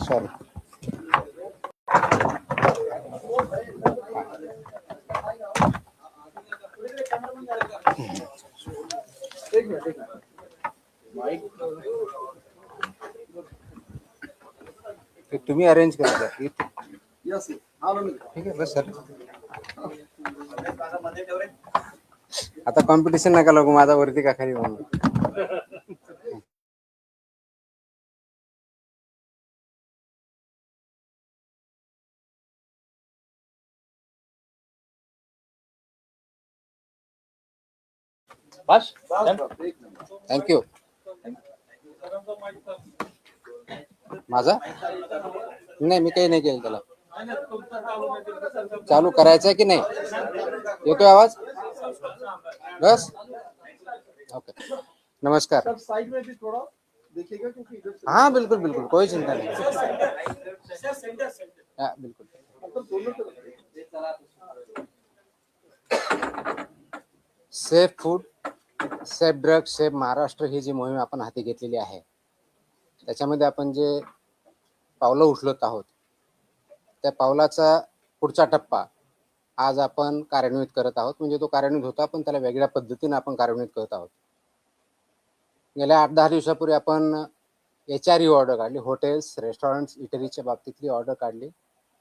Sorry. तुम्ही arrange करा sir. ठीक आहे बस सर. आता कॉम्पिटिशन नका लागू माझा वरती का खाली म्हणून. बस थँक्यू. माझा नाही, मी काही नाही केलं त्याला. चालू करायचं आहे की नाही? येतोय आवाज? बस ओके. नमस्कार. हाँ बिल्कुल बिल्कुल, कोई चिंता नहीं. हाँ बिल्कुल. Safe food, safe drug, safe Maharashtra ही जी मोहीम आपण हाती घेतलेली आहे, त्याच्यामध्ये आपण जे पावलं उचलत आहोत, त्या पावलाचा पुढचा टप्पा आज आपण कार्यान्वित करत आहोत. म्हणजे तो कार्यान्वित होता, पण त्याला वेगळ्या पद्धतीने आपण कार्यान्वित करत आहोत. गेल्या 8-10 दिवसापूर्वी आपण HRE ऑर्डर काढली, हॉटेल्स, रेस्टॉरंट्स, इटरीच्या बाबतीतली ऑर्डर काढली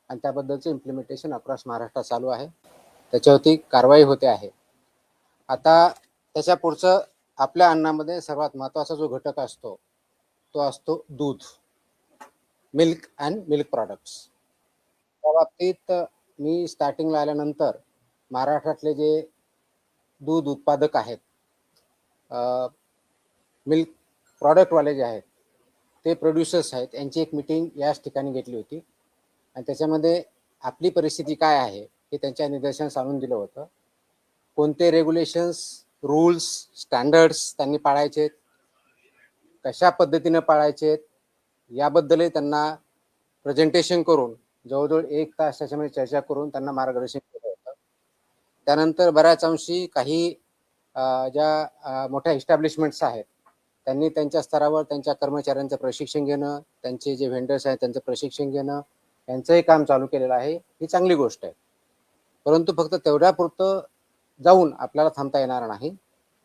आणि त्याबद्दलचं इम्प्लिमेंटेशन अक्रॉस महाराष्ट्र चालू आहे. त्याच्यावरती कारवाई होते आहे. आता त्याच्या पुढचं आपल्या अन्नामध्ये सर्वात महत्त्वाचा जो घटक असतो तो असतो दूध, मिल्क अँड मिल्क प्रॉडक्ट्स. त्या बाबतीत मी स्टार्टिंगला आल्यानंतर महाराष्ट्रातले जे दूध उत्पादक आहेत, मिल्क प्रॉडक्टवाले जे आहेत, ते प्रोड्युसर्स आहेत, यांची एक मीटिंग याच ठिकाणी घेतली होती आणि त्याच्यामध्ये आपली परिस्थिती काय आहे हे त्यांच्या निदर्शनास आणून दिलं होतं. कोणते रेग्युलेशन्स, रूल्स, स्टँडर्ड्स त्यांनी पाळायचे, कशा पद्धतीने पाळायचे याबद्दलही त्यांना प्रेझेंटेशन करून जवळजवळ 1 तास त्याच्यामध्ये चर्चा करून त्यांना मार्गदर्शन केलं होतं. त्यानंतर बऱ्याच अंशी काही ज्या मोठ्या इस्टॅब्लिशमेंट्स आहेत त्यांनी त्यांच्या स्तरावर त्यांच्या कर्मचाऱ्यांचं प्रशिक्षण घेणं, त्यांचे जे व्हेंडर्स आहेत त्यांचं प्रशिक्षण घेणं, यांचंही काम चालू केलेलं आहे. ही चांगली गोष्ट आहे. परंतु फक्त तेवढ्यापुरतं जाऊन आपल्याला थांबता येणार नाही.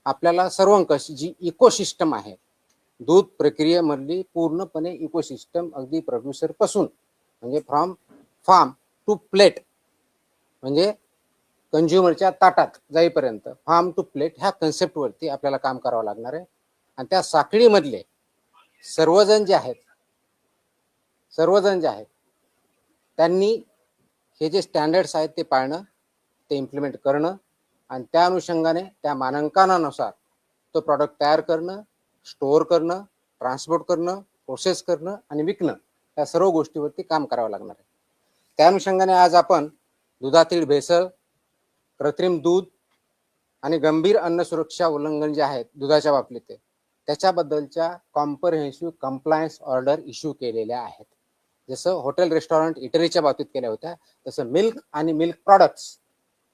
आपल्याला सर्वंकष जी इकोसिस्टम आहे, दूध प्रक्रियेमधली पूर्णपणे इकोसिस्टम, अगदी प्रोड्युसर पासून म्हणजे फ्रॉम फार्म टू प्लेट, म्हणजे कंझ्युमरच्या ताटात जाईपर्यंत फार्म टू प्लेट ह्या कन्सेप्टवरती आपल्याला काम करावं लागणार आहे. आणि त्या साखळीमधले सर्वजण जे आहेत त्यांनी हे जे स्टँडर्ड्स आहेत ते पाळणं, ते इम्प्लिमेंट करणं आणि त्या अनुषंगाने त्या मानांकनानुसार तो प्रॉडक्ट तयार करणं, स्टोअर करणं, ट्रान्सपोर्ट करणं, प्रोसेस करणं आणि विकणं, या सर्व गोष्टीवरती काम करावं लागणार आहे. त्या अनुषंगाने आज आपण दुधातील भेसळ, कृत्रिम दूध आणि गंभीर अन्न सुरक्षा उल्लंघन जे आहेत दुधाच्या बाबतीत त्याच्याबद्दलच्या कॉम्प्रहेन्सिव्ह कंप्लायन्स ऑर्डर इश्यू केलेल्या आहेत. जसं हॉटेल, रेस्टॉरंट, इटरीच्या बाबतीत केल्या होत्या, तसं मिल्क आणि मिल्क प्रॉडक्ट्स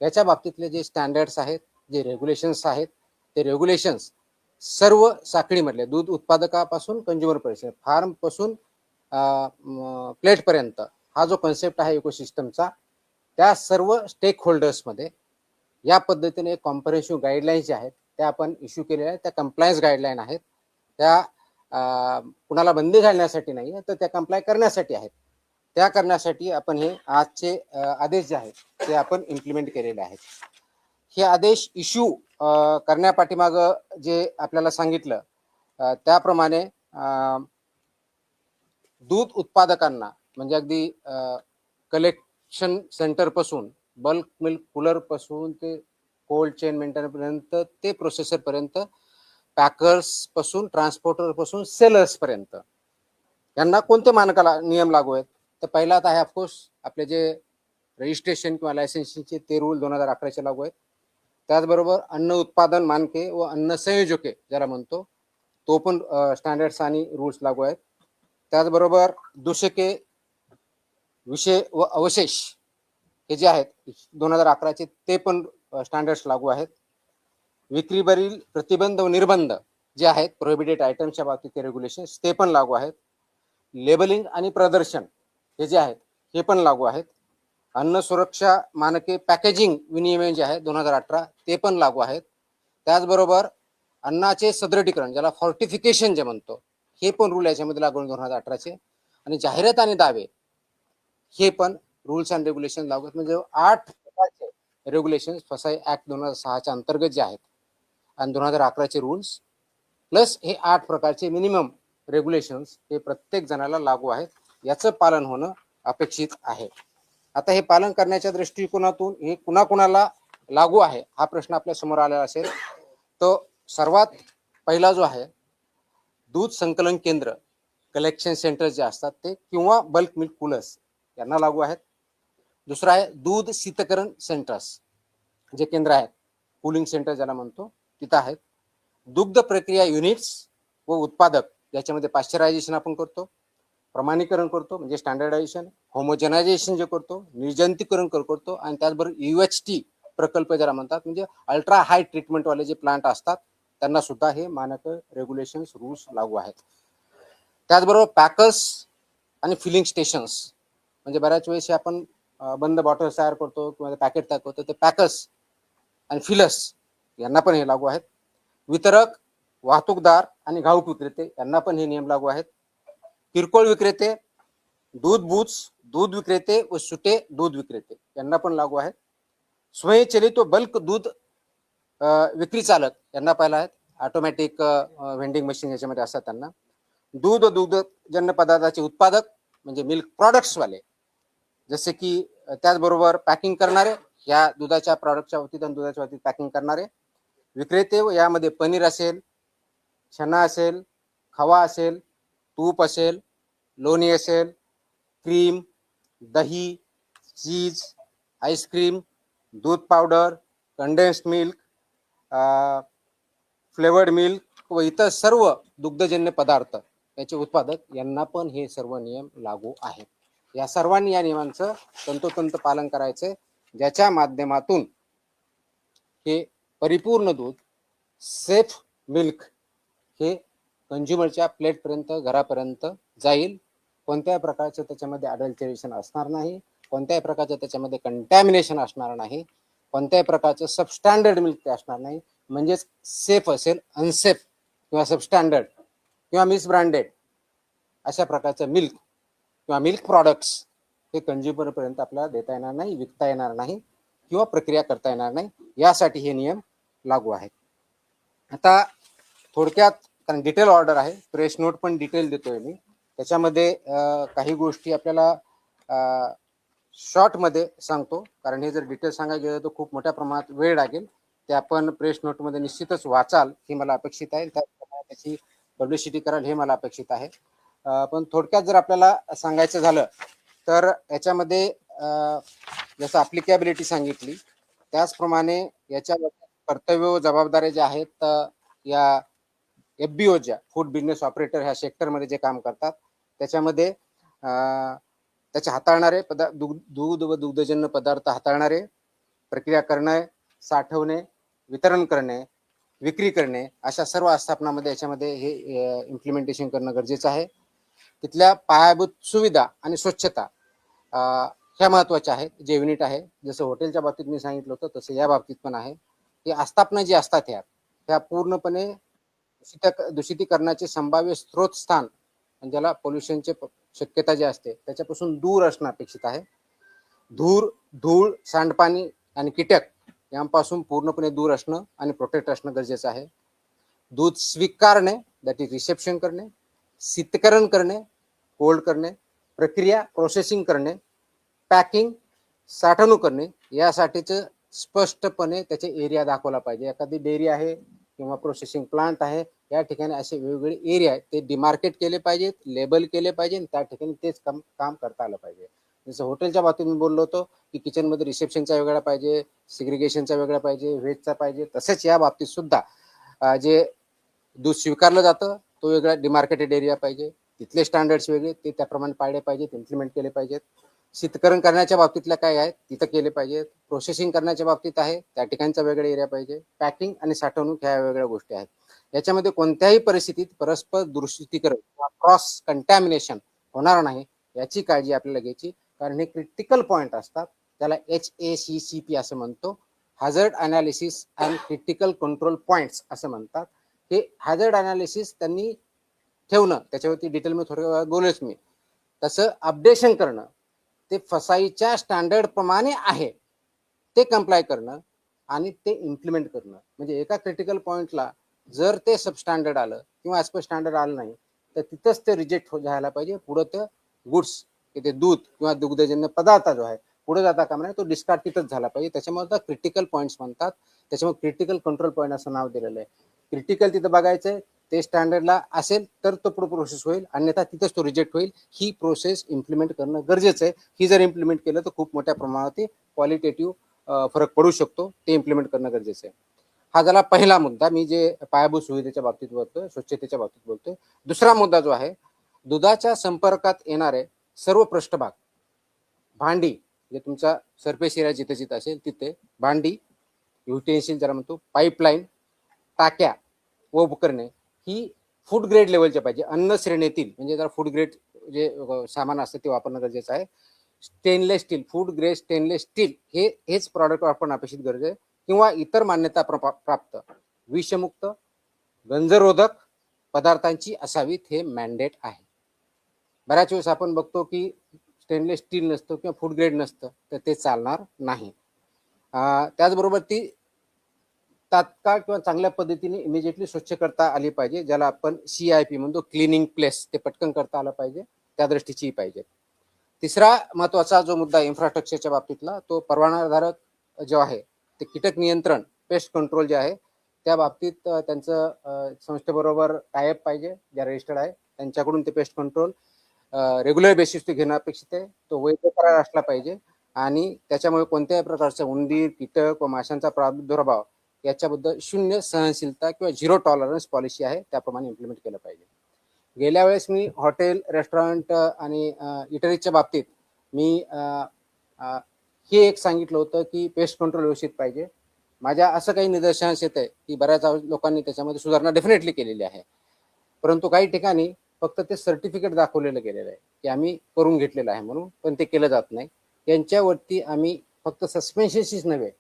याच्या बाबतीतले जे स्टँडर्ड्स आहेत, जे रेग्युलेशन्स आहेत, ते रेग्युलेशन्स सर्व साखळीमधले दूध उत्पादकापासून कंझ्युमरपर्यंत, फार्मपासून प्लेटपर्यंत हा जो कन्सेप्ट आहे इकोसिस्टमचा, त्या सर्व स्टेक होल्डर्समध्ये या पद्धतीने एक कॉम्प्रहेन्सिव्ह गाईडलाईन्स जे आहेत त्या आपण इश्यू केलेल्या आहेत. त्या कंप्लायन्स गाईडलाईन आहेत. त्या कुणाला बंदी घालण्यासाठी नाही, तर त्या कंप्लाय करण्यासाठी आहेत. त्या करण्यासाठी आपण हे आजचे आदेश जे आहेत ते आपण इम्प्लिमेंट केलेले आहेत. हे आदेश इश्यू करण्यापाठीमागं जे आपल्याला सांगितलं त्याप्रमाणे दूध उत्पादकांना म्हणजे अगदी कलेक्शन सेंटरपासून, बल्क मिल्क कूलरपासून ते कोल्ड चेन मेंटेनपर्यंत, ते प्रोसेसरपर्यंत, पॅकर्सपासून, ट्रान्सपोर्टरपासून सेलर्सपर्यंत यांना कोणते मानकाला नियम लागू आहेत? तर पहिला आता आहे ऑफकोर्स आपले जे रजिस्ट्रेशन किंवा लायसन्सिंगचे ते रूल 2011चे लागू आहेत. त्याचबरोबर अन्न उत्पादन मानके व अन्न संयोजके ज्याला म्हणतो तो पण स्टँडर्ड्स आणि रूल्स लागू आहेत. त्याचबरोबर दूषके, विषय व अवशेष हे जे आहेत 2011चे ते पण स्टँडर्ड्स लागू आहेत. विक्रीवरील प्रतिबंध व निर्बंध जे आहेत प्रोहिबिटेड आयटमच्या बाबतीत रेग्युलेशन्स ते पण लागू आहेत. लेबलिंग आणि प्रदर्शन हे जे आहेत हे पण लागू आहेत. अन्न सुरक्षा मानके पॅकेजिंग विनियमन जे आहे 2018 ते पण लागू आहेत. त्याचबरोबर अन्नाचे सदृढीकरण ज्याला फॉर्टिफिकेशन जे म्हणतो हे पण रूल याच्यामध्ये लागू 2018चे. आणि जाहिरात आणि दावे हे पण रूल्स अँड रेग्युलेशन लागू आहेत. म्हणजे 8 प्रकारचे रेग्युलेशन फसाई ऍक्ट 2006च्या अंतर्गत जे आहेत आणि 2011चे रूल्स प्लस हे 8 प्रकारचे मिनिमम रेग्युलेशन्स हे प्रत्येक जणाला लागू आहेत. याचं पालन होणं अपेक्षित आहे. आता हे पालन करण्याच्या दृष्टिकोनातून हे कुणाकुणाला लागू आहे हा प्रश्न आपल्या समोर आलेला असेल. तो सर्वात पहिला जो आहे दूध संकलन केंद्र कलेक्शन सेंटर जे असतात ते किंवा बल्क मिल्क कूलर्स यांना लागू आहेत. दुसरा आहे दूध शीतकरण सेंटर्स जे केंद्र आहेत कूलिंग सेंटर ज्याला म्हणतो तिथं आहेत. दुग्ध प्रक्रिया युनिट्स व उत्पादक ज्याच्यामध्ये पाश्चरायझेशन आपण करतो, प्रमाणीकरण करतो म्हणजे स्टँडर्डायझेशन, होमोजेनायझेशन जे करतो, निर्जंतुकीकरण करतो आणि त्याचबरोबर UHT प्रकल्प ज्याला म्हणतात म्हणजे अल्ट्रा हाय ट्रीटमेंट वाले जे प्लांट असतात त्यांना सुद्धा हे मानक रेग्युलेशन्स रूल्स लागू आहेत. त्याचबरोबर पॅकर्स आणि फिलिंग स्टेशन्स म्हणजे बऱ्याच वेळेस आपण बंद बॉटल्स तयार करतो किंवा पॅकेट तयार करतो ते पॅकर्स आणि फिलर्स यांना पण हे लागू आहेत. वितरक, वाहतूकदार आणि घाऊक विक्रेते यांना पण हे नियम लागू आहेत. किरकोळ विक्रेते, दूध बूथ्स, दूध विक्रेते व सुटे दूध विक्रेते यांना पण लागू आहेत. स्वयंचलित व बल्क दूध विक्री चालक यांना पाहिलं आहेत. ऑटोमॅटिक व्हेंडिंग मशीन याच्यामध्ये असतात त्यांना. दूध व दुग्धजन्य पदार्थाचे उत्पादक म्हणजे मिल्क प्रॉडक्ट्स वाले जसे की त्याचबरोबर पॅकिंग करणारे या दुधाच्या प्रॉडक्टच्या बाबतीत आणि दुधाच्या बाबतीत पॅकिंग करणारे विक्रेते व यामध्ये पनीर असेल, चना असेल, खवा असेल, तूप असेल, लोणी असेल, क्रीम, दही, चीज, आईस्क्रीम, दूध powder, condensed milk, flavoured milk व इतर सर्व दुग्धजन्य पदार्थ याचे उत्पादक यांना पण हे सर्व नियम लागू आहेत. या सर्वांनी या नियमांचं तंतोतंत पालन करायचं ज्याच्या माध्यमातून हे परिपूर्ण दूध सेफ मिल्क हे कंझ्युमरच्या प्लेटपर्यंत घरापर्यंत जाईल. कोणत्याही प्रकारचं त्याच्यामध्ये अडल्टरेशन असणार नाही, कोणत्याही प्रकारचं त्याच्यामध्ये कंटॅमिनेशन असणार नाही, कोणत्याही प्रकारचं सबस्टँडर्ड मिल्क ते असणार नाही. म्हणजेच सेफ असेल, अनसेफ किंवा सबस्टँडर्ड किंवा मिसब्रँडेड अशा प्रकारचं मिल्क किंवा मिल्क प्रॉडक्ट्स हे कंझ्युमरपर्यंत आपल्याला देता येणार नाही, विकता येणार नाही किंवा प्रक्रिया करता येणार नाही. यासाठी हे नियम लागू आहेत. आता थोडक्यात कारण डिटेल ऑर्डर आहे, प्रेस नोट पण डिटेल देतोय मी, त्याच्यामध्ये काही गोष्टी आपल्याला शॉर्टमध्ये सांगतो कारण हे जर डिटेल सांगायला गेलं तर खूप मोठ्या प्रमाणात वेळ लागेल. ते आपण प्रेस नोटमध्ये निश्चितच वाचाल हे मला अपेक्षित आहे, त्याची पब्लिसिटी कराल हे मला अपेक्षित आहे. पण थोडक्यात जर आपल्याला सांगायचं झालं तर याच्यामध्ये जसं अप्लिकेबिलिटी सांगितली त्याचप्रमाणे याच्या कर्तव्य व जबाबदाऱ्या ज्या आहेत या FBO ज्या फूड बिझनेस ऑपरेटर ह्या सेक्टरमध्ये जे काम करतात त्याच्यामध्ये त्याचे हाताळणारे दूध व दुग्धजन्य पदार्थ हाताळणारे, प्रक्रिया करणे, साठवणे, वितरण करणे, विक्री करणे अशा सर्व आस्थापनामध्ये याच्यामध्ये हे इम्प्लिमेंटेशन करणं गरजेचं आहे. तिथल्या पायाभूत सुविधा आणि स्वच्छता ह्या महत्वाच्या आहेत. जे युनिट आहे जसं हॉटेलच्या बाबतीत मी सांगितलं होतं तसं या बाबतीत पण आहे. ही आस्थापना जी असतात ह्या पूर्णपणे दूषितीकरणाचे संभाव्य स्त्रोत स्थान ज्याला पोल्युशनचे शक्यता जी असते त्याच्यापासून दूर असणं अपेक्षित आहे. धूळ, सांडपाणी आणि कीटक यांपासून पूर्णपणे दूर असणं आणि प्रोटेक्ट असणं गरजेचं आहे. दूध स्वीकारणे दॅट इज रिसेप्शन करणे, शीतकरण करणे, कोल्ड करणे, प्रक्रिया प्रोसेसिंग करणे, पॅकिंग, साठवणूक करणे यासाठीच स्पष्टपणे त्याचे एरिया दाखवला पाहिजे. एखादी डेअरी आहे किंवा प्रोसेसिंग प्लांट आहे या ठिकाणी असे वेगवेगळे एरिया आहेत ते डिमार्केट केले पाहिजेत, लेबल केले पाहिजे, त्या ठिकाणी तेच काम करता आलं पाहिजे. जसं हॉटेलच्या बाबतीत मी बोललो होतो की किचनमध्ये रिसेप्शनचा वेगळा पाहिजे, सिग्रिगेशनचा वेगळा पाहिजे, व्हेजचा पाहिजे, तसेच या बाबतीत सुद्धा जे दूध स्वीकारलं जातं तो वेगळा डिमार्केटेड एरिया पाहिजे, तिथले स्टँडर्ड्स वेगळे ते त्याप्रमाणे पाळले पाहिजेत, इम्प्लिमेंट केले पाहिजेत. शीतकरण करण्याच्या बाबतीतल्या काय आहेत तिथं केले पाहिजेत, प्रोसेसिंग करण्याच्या बाबतीत आहे त्या ठिकाणचा वेगळा एरिया पाहिजे, पॅकिंग आणि साठवणूक ह्या वेगळ्या गोष्टी आहेत. याच्यामध्ये कोणत्याही परिस्थितीत परस्पर दूषितीकरण किंवा क्रॉस कंटॅमिनेशन होणार नाही याची काळजी आपल्याला घ्यायची, कारण हे क्रिटिकल पॉईंट असतात. त्याला HACCP असं म्हणतो, hazard analysis and critical control points असं म्हणतात. हे हॅझर्ड अनालिसिस त्यांनी ठेवणं, त्याच्यावरती डिटेल मध्ये थोड्या वेळात बोलेच मी. तसं अपडेशन करणं, ते फसाईच्या स्टँडर्ड प्रमाणे आहे ते कंप्लाय करणं आणि ते इम्प्लिमेंट करणं. म्हणजे एका क्रिटिकल पॉइंटला जर ते सबस्टँडर्ड आलं किंवा ॲज पर स्टँडर्ड आलं नाही तर तिथंच ते रिजेक्ट झाला पाहिजे. पुढं ते गुड्स, ते दूध किंवा दुग्धजन्य पदार्थ जो आहे पुढे जाता कामा नये, तो डिस्कार्ड तिथंच झाला पाहिजे. त्याच्यामुळे क्रिटिकल पॉईंट्स म्हणतात. त्याच्यामुळे क्रिटिकल कंट्रोल पॉईंट असं नाव दिलेलं आहे. क्रिटिकल तिथं बघायचंय, ते स्टँडर्डला असेल तर तो पुढे प्रोसेस होईल, अन्यथा तिथंच तो रिजेक्ट होईल. ही प्रोसेस इम्प्लिमेंट करणं गरजेचं आहे. ही जर इम्प्लिमेंट केलं तर खूप मोठ्या प्रमाणात क्वालिटेटिव्ह फरक पडू शकतो. ते इम्प्लिमेंट करणं गरजेचं आहे. हा झाला पहिला मुद्दा, मी जे पायाभूत सुविधेच्या बाबतीत बोलतोय, स्वच्छतेच्या बाबतीत बोलतोय. दुसरा मुद्दा जो आहे, दुधाच्या संपर्कात येणारे सर्व पृष्ठभाग, भांडी, जे तुमचा सरफेस एरिया जिथे जिथे असेल तिथे भांडी, युटेन्सिल ज्याला म्हणतो, पाईपलाईन, टाक्या व उपकरणे ही फूड ग्रेड लेवलच्या पाहिजे. अन्न श्रेणीतील म्हणजे जरा फूड ग्रेड जे सामान असतं ते वापरणं गरजेचं आहे. Stainless steel, food grade stainless steel हेच प्रॉडक्ट वापरणं अपेक्षित गरज आहे, किंवा इतर मान्यता प्राप्त विषमुक्त गंजरोधक पदार्थांची असावीत, हे मॅन्डेट आहे. बऱ्याच वेळेस आपण बघतो की स्टेनलेस स्टील नसतं किंवा फूड ग्रेड नसतं, तर ते चालणार नाही. त्याचबरोबर ती तात्काळ किंवा चांगल्या पद्धतीने इमिजिएटली स्वच्छ करता आली पाहिजे, ज्याला आपण CIP म्हणतो, क्लिनिंग प्लेस. ते पटकन करता आलं पाहिजे, त्या दृष्टीची पाहिजे. तिसरा महत्वाचा जो मुद्दा इन्फ्रास्ट्रक्चरच्या बाबतीतला, तो परवानाधारक जो आहे ते कीटक नियंत्रण, पेस्ट कंट्रोल जे आहे त्या बाबतीत त्यांचं संस्थेबरोबर टायअप पाहिजे, ज्या रजिस्टर्ड आहे त्यांच्याकडून ते पेस्ट कंट्रोल रेग्युलर बेसिस ते घेणं अपेक्षित आहे. तो वैध करार असला पाहिजे आणि त्याच्यामुळे कोणत्याही प्रकारचा उंदीर, कीटक व माशांचा प्रादुर्भाव याच्याबद्दल शून्य सहनशीलता किंवा झिरो टॉलरन्स पॉलिसी आहे, त्याप्रमाणे इम्प्लिमेंट केलं पाहिजे. गेल्या वेळेस मी हॉटेल, रेस्टॉरंट आणि इटरीच्या बाबतीत मी हे एक सांगितलं होतं की पेस्ट कंट्रोल व्यवस्थित पाहिजे. माझ्या असं काही निदर्शनास येत आहे की बऱ्याच लोकांनी त्याच्यामध्ये सुधारणा डेफिनेटली केलेली आहे, परंतु काही ठिकाणी फक्त ते सर्टिफिकेट दाखवलेलं गेलेलं आहे की आम्ही करून घेतलेलं आहे म्हणून, पण ते केलं जात नाही. त्यांच्यावरती आम्ही फक्त सस्पेन्शनशीच नव्हे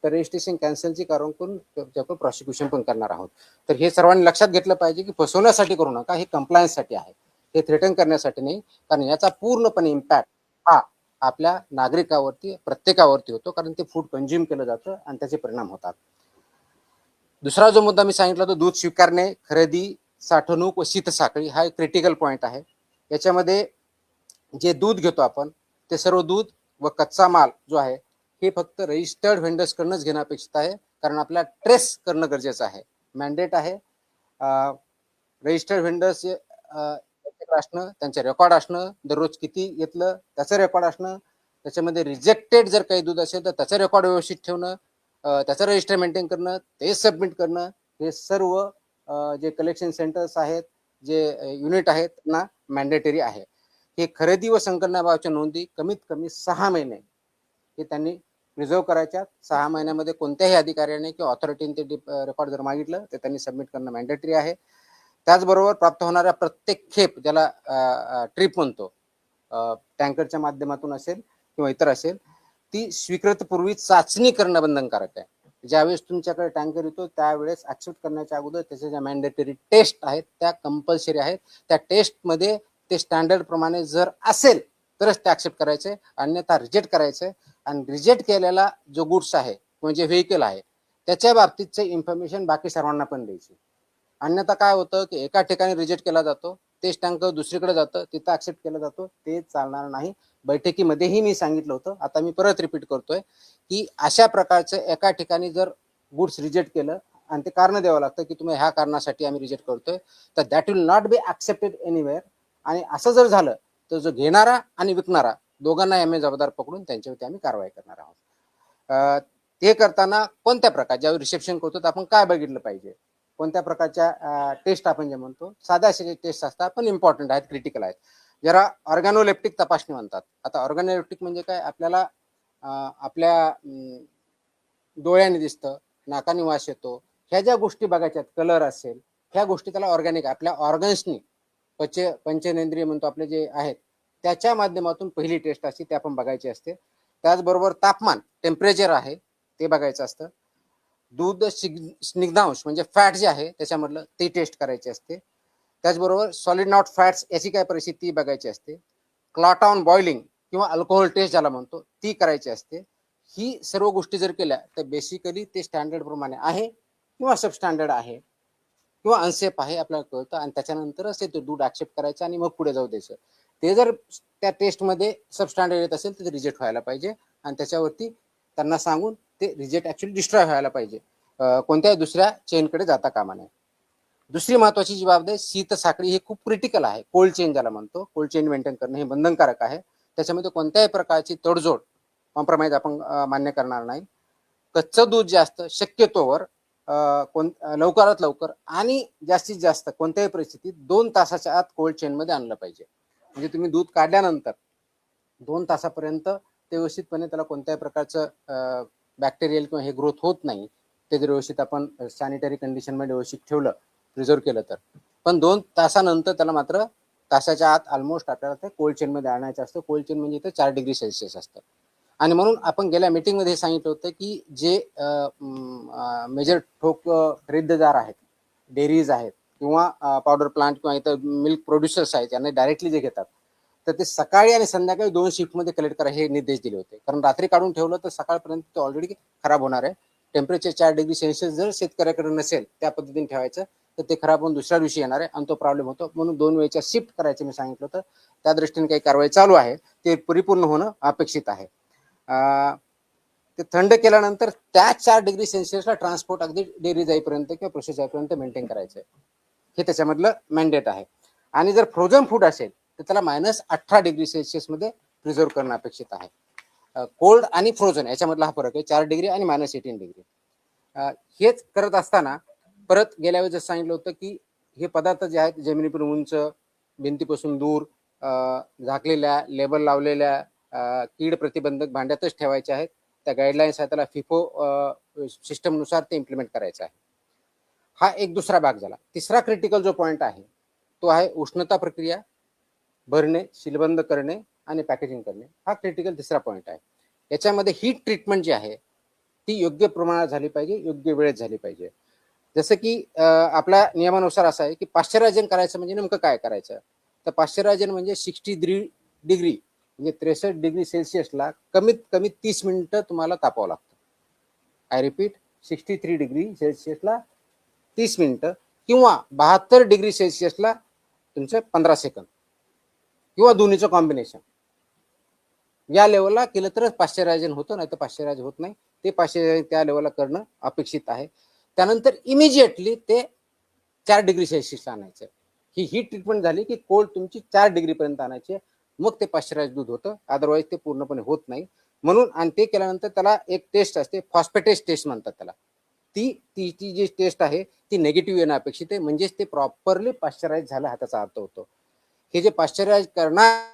तर रजिस्ट्रेशन कॅन्सलची कारवाई करून त्याच्यावर प्रॉसिक्युशन पण करणार आहोत. तर हे सर्वांनी लक्षात घेतलं पाहिजे की फसवण्यासाठी करू नका, हे कंप्लायन्ससाठी आहे, हे थ्रेटन करण्यासाठी नाही. कारण याचा पूर्णपणे इम्पॅक्ट हा आपल्या नागरिकावरती, प्रत्येकावरती होतो, कारण ते फूड कंझ्युम केलं जातं आणि त्याचे परिणाम होतात. दुसरा जो मुद्दा मी सांगितला तो दूध स्वीकारणे, खरेदी, साठवणूक व शीत साखळी, हा एक क्रिटिकल पॉईंट आहे. याच्यामध्ये जे दूध घेतो आपण ते सर्व दूध व कच्चा माल जो आहे हे फक्त रजिस्टर्ड व्हेंडर्स कडूनच घेणं अपेक्षित आहे, कारण आपल्याला ट्रेस करणं गरजेचं आहे, मॅन्डेट आहे. रजिस्टर्ड व्हेंडर्स असणं, त्यांचे रेकॉर्ड असणं, दररोज किती घेतलं त्याचं रेकॉर्ड असणं, त्याच्यामध्ये रिजेक्टेड जर काही दूध असेल तर त्याचं रेकॉर्ड व्यवस्थित ठेवणं, त्याचं रजिस्टर मेंटेन करणं, ते सबमिट करणं, हे सर्व जे कलेक्शन सेंटर्स आहेत, जे युनिट आहेत ना मॅन्डेटरी आहे. हे खरेदी व संकलनाबाबतच्या नोंदी कमीत कमी 6 महिने हे त्यांनी प्रिझर्व करायच्या. 6 महिन्यामध्ये कोणत्याही अधिकाऱ्याने किंवा ऑथॉरिटीने ते रेकॉर्ड जर मागितलं तर त्यांनी सबमिट करणं मॅन्डेटरी आहे. त्याचबरोबर प्राप्त होणाऱ्या प्रत्येक खेप, ज्याला ट्रिप म्हणतो, टँकरच्या माध्यमातून असेल किंवा इतर असेल, ती स्वीकृतपूर्वी चाचणी करणं बंधनकारक आहे. ज्यावेळेस तुमच्याकडे टँकर येतो त्यावेळेस ऍक्सेप्ट करण्याच्या अगोदर त्याच्या ज्या मॅन्डेटरी टेस्ट आहेत त्या कंपल्सरी आहेत. त्या टेस्टमध्ये ते स्टँडर्ड प्रमाणे जर असेल तरच ते ऍक्सेप्ट करायचे, अन्यथा रिजेक्ट करायचे. आणि रिजेक्ट केलेला जो गुड्स आहे म्हणजे व्हेकल आहे त्याच्या बाबतीतचे इन्फॉर्मेशन बाकी सर्वांना पण द्यायची. अन्यथा काय होतं की एका ठिकाणी रिजेक्ट केला जातो, तेच टँकर दुसरीकडे जातं, तिथं ऍक्सेप्ट केला जातो, ते चालणार नाही. बैठकीमध्येही मी सांगितलं होतं, आता मी परत रिपीट करतोय की अशा प्रकारचं एका ठिकाणी जर गुड्स रिजेक्ट केलं आणि ते कारण द्यावं लागतं की तुम्ही ह्या कारणासाठी आम्ही रिजेक्ट करतोय, तर that will not be accepted anywhere. आणि असं जर झालं तर जो घेणारा आणि विकणारा दोघांना आम्ही जबाबदार पकडून त्यांच्यावरती आम्ही कारवाई करणार आहोत. ते करताना कोणत्या प्रकार, ज्यावेळी रिसेप्शन करतो तर आपण काय बघितलं पाहिजे, कोणत्या प्रकारच्या टेस्ट आपण जे म्हणतो, साध्या असे टेस्ट असतात पण इम्पॉर्टंट आहेत, क्रिटिकल आहेत. जरा ऑर्गॅनोलेप्टिक तपासणी म्हणतात. आता ऑर्गॅनोलेप्टिक म्हणजे काय, आपल्याला आपल्या डोळ्याने दिसतं, नाकाने वास येतो, ह्या ज्या गोष्टी बघायच्यात, कलर असेल, ह्या गोष्टी त्याला ऑर्गॅनिक आपल्या ऑर्गन्सनी पंचेंद्रिय म्हणतो आपले जे आहेत त्याच्या माध्यमातून पहिली टेस्ट असते, ते आपण बघायची असते. त्याचबरोबर तापमान, टेम्परेचर आहे ते बघायचं असतं. दूध स्निग्धांश म्हणजे फॅट जे आहे त्याच्यामधलं ते टेस्ट करायचे असते. त्याचबरोबर सॉलिड नॉट फॅट्स याची काय परिस्थिती बघायची असते. क्लॉट ऑन बॉइलिंग किंवा अल्कोहोल टेस्ट ज्याला म्हणतो ती करायची असते. ही सर्व गोष्टी जर केल्या तर बेसिकली ते स्टँडर्ड प्रमाणे आहे किंवा सबस्टँडर्ड आहे किंवा अनसेफ आहे आपल्याला कळतं, आणि त्याच्यानंतरच ते दूध ऍक्सेप्ट करायचं आणि मग पुढे जाऊ द्यायचं. ते जर त्या टेस्टमध्ये सबस्टँडर्ड येत असेल तर ते रिजेक्ट व्हायला पाहिजे, आणि त्याच्यावरती त्यांना सांगून ते रिजेक्ट ऍक्च्युअली डिस्ट्रॉय व्हायला पाहिजे, कोणत्याही दुसऱ्या चेनकडे जाता कामा नये. दुसरी महत्वाची जी बाब आहे, शीत साखळी हे खूप क्रिटिकल आहे. कोल्ड चेन ज्याला म्हणतो, कोल्ड चेन मेंटेन करणं हे बंधनकारक आहे. त्याच्यामध्ये कोणत्याही प्रकारची तडजोड, कॉम्प्रोमाइज आपण मान्य करणार नाही. कच्चं दूध जे असतं शक्यतोवर लवकरात लवकर आणि जास्तीत जास्त कोणत्याही परिस्थितीत 2 तासाच्या आत कोल्ड चेनमध्ये आणलं पाहिजे. म्हणजे तुम्ही दूध काढल्यानंतर 2 तासापर्यंत ते व्यवस्थितपणे त्याला कोणत्याही प्रकारचं बॅक्टेरियल किंवा हे ग्रोथ होत नाही. ते जर व्यवस्थित आपण सॅनिटरी कंडिशनमध्ये व्यवस्थित ठेवलं, प्रिझर्व केलं तर. पण 2 तासानंतर त्याला मात्र तासाच्या आत ऑलमोस्ट आपल्याला ते कोल्ड चेनमध्ये आणायचं असतं. कोल्ड चेन म्हणजे इथं 4 डिग्री सेल्सिअस असतं. आणि म्हणून आपण गेल्या मीटिंगमध्ये सांगितलं होतं की जे मेजर ठोक खरेदीदार आहेत, डेअरीज आहेत किंवा पावडर प्लांट किंवा इतर मिल्क प्रोड्युसर्स आहेत, यांना डायरेक्टली जे घेतात, तर ते सकाळी आणि संध्याकाळी 2 शिफ्टमध्ये कलेक्ट करा हे निर्देश दिले होते. कारण रात्री काढून ठेवलं तर सकाळपर्यंत ते ऑलरेडी खराब होणार आहे. टेम्परेचर 4 डिग्री सेल्सिअस जर शेतकऱ्याकडे नसेल त्या पद्धतीने ठेवायचं तर ते खराब होऊन दुसऱ्या दिवशी येणार आहे आणि तो प्रॉब्लेम होतो. म्हणून 2 वेळच्या शिफ्ट करायचे मी सांगितलं होतं. त्या दृष्टीने काही कारवाई चालू आहे, ते परिपूर्ण होणं अपेक्षित आहे. ते थंड केल्यानंतर त्या 4 डिग्री सेल्सिअसला ट्रान्सपोर्ट अगदी डेअरी जाईपर्यंत किंवा प्रोसेस जाईपर्यंत मेंटेन करायचं आहे, हे त्याच्यामधलं मॅन्डेट आहे. आणि जर फ्रोझन फूड असेल तर त्याला -18 डिग्री सेल्सिअसमध्ये प्रिझर्व करणं अपेक्षित आहे. कोल्ड आणि फ्रोझन याच्यामधला हा फरक आहे, 4 डिग्री आणि -18 डिग्री. हेच करत असताना परत गेल्या वेळेस जसं सांगितलं होतं की हे पदार्थ जे आहेत जमिनीपासून उंच, भिंतीपासून दूर, झाकलेल्या, लेबल लावलेल्या कीड प्रतिबंधक भांड्यातच ठेवायचे आहेत. त्या गाईडलाईन्स आहेत, त्याला फिफो सिस्टमनुसार ते इम्प्लिमेंट करायचं आहे. हा एक दुसरा भाग झाला. तिसरा क्रिटिकल जो पॉईंट आहे तो आहे उष्णता प्रक्रिया, भरणे, सीलबंद करणे आणि पॅकेजिंग करणे. हा क्रिटिकल तिसरा पॉईंट आहे. याच्यामध्ये हीट ट्रीटमेंट जी आहे ती योग्य प्रमाणात झाली पाहिजे, योग्य वेळेत झाली पाहिजे. जसं की आपल्या नियमानुसार असं आहे की पाश्चरायझन करायचं म्हणजे नेमकं काय करायचं, तर पाश्चरायझन म्हणजे 63 डिग्री म्हणजे 63 डिग्री सेल्सिअसला कमीत कमी 30 मिनिटं तुम्हाला तापावं लागतं. आय रिपीट, 63 डिग्री सेल्सिअसला 30 मिनिटं किंवा 72 डिग्री सेल्सिअसला तुमचं 15 सेकंद किंवा दोन्हीचं कॉम्बिनेशन. या लेवलला केलं तरच पाश्चरायझन होतं, नाही तर पाश्चरायझ होत नाही. ते पाश्चरायझन त्या लेवलला करणं अपेक्षित आहे. त्यानंतर इमिजिएटली ते 4 डिग्री सेल्सिअसला आणायचं. ही हीट ट्रीटमेंट झाली की कोल्ड तुमची 4 डिग्रीपर्यंत आणायची, मग ते पाश्चरायझ दूध होतं, अदरवाईज ते पूर्णपणे होत नाही. म्हणून आणि ते केल्यानंतर त्याला एक टेस्ट असते, फॉस्फेटेज टेस्ट म्हणतात त्याला. ती जी टेस्ट आहे ती निगेटिव्ह येणं अपेक्षित आहे, म्हणजेच ते प्रॉपरली पाश्चरायझ झालं हा त्याचा अर्थ होतो. हे जे पाश्चरायझ करणार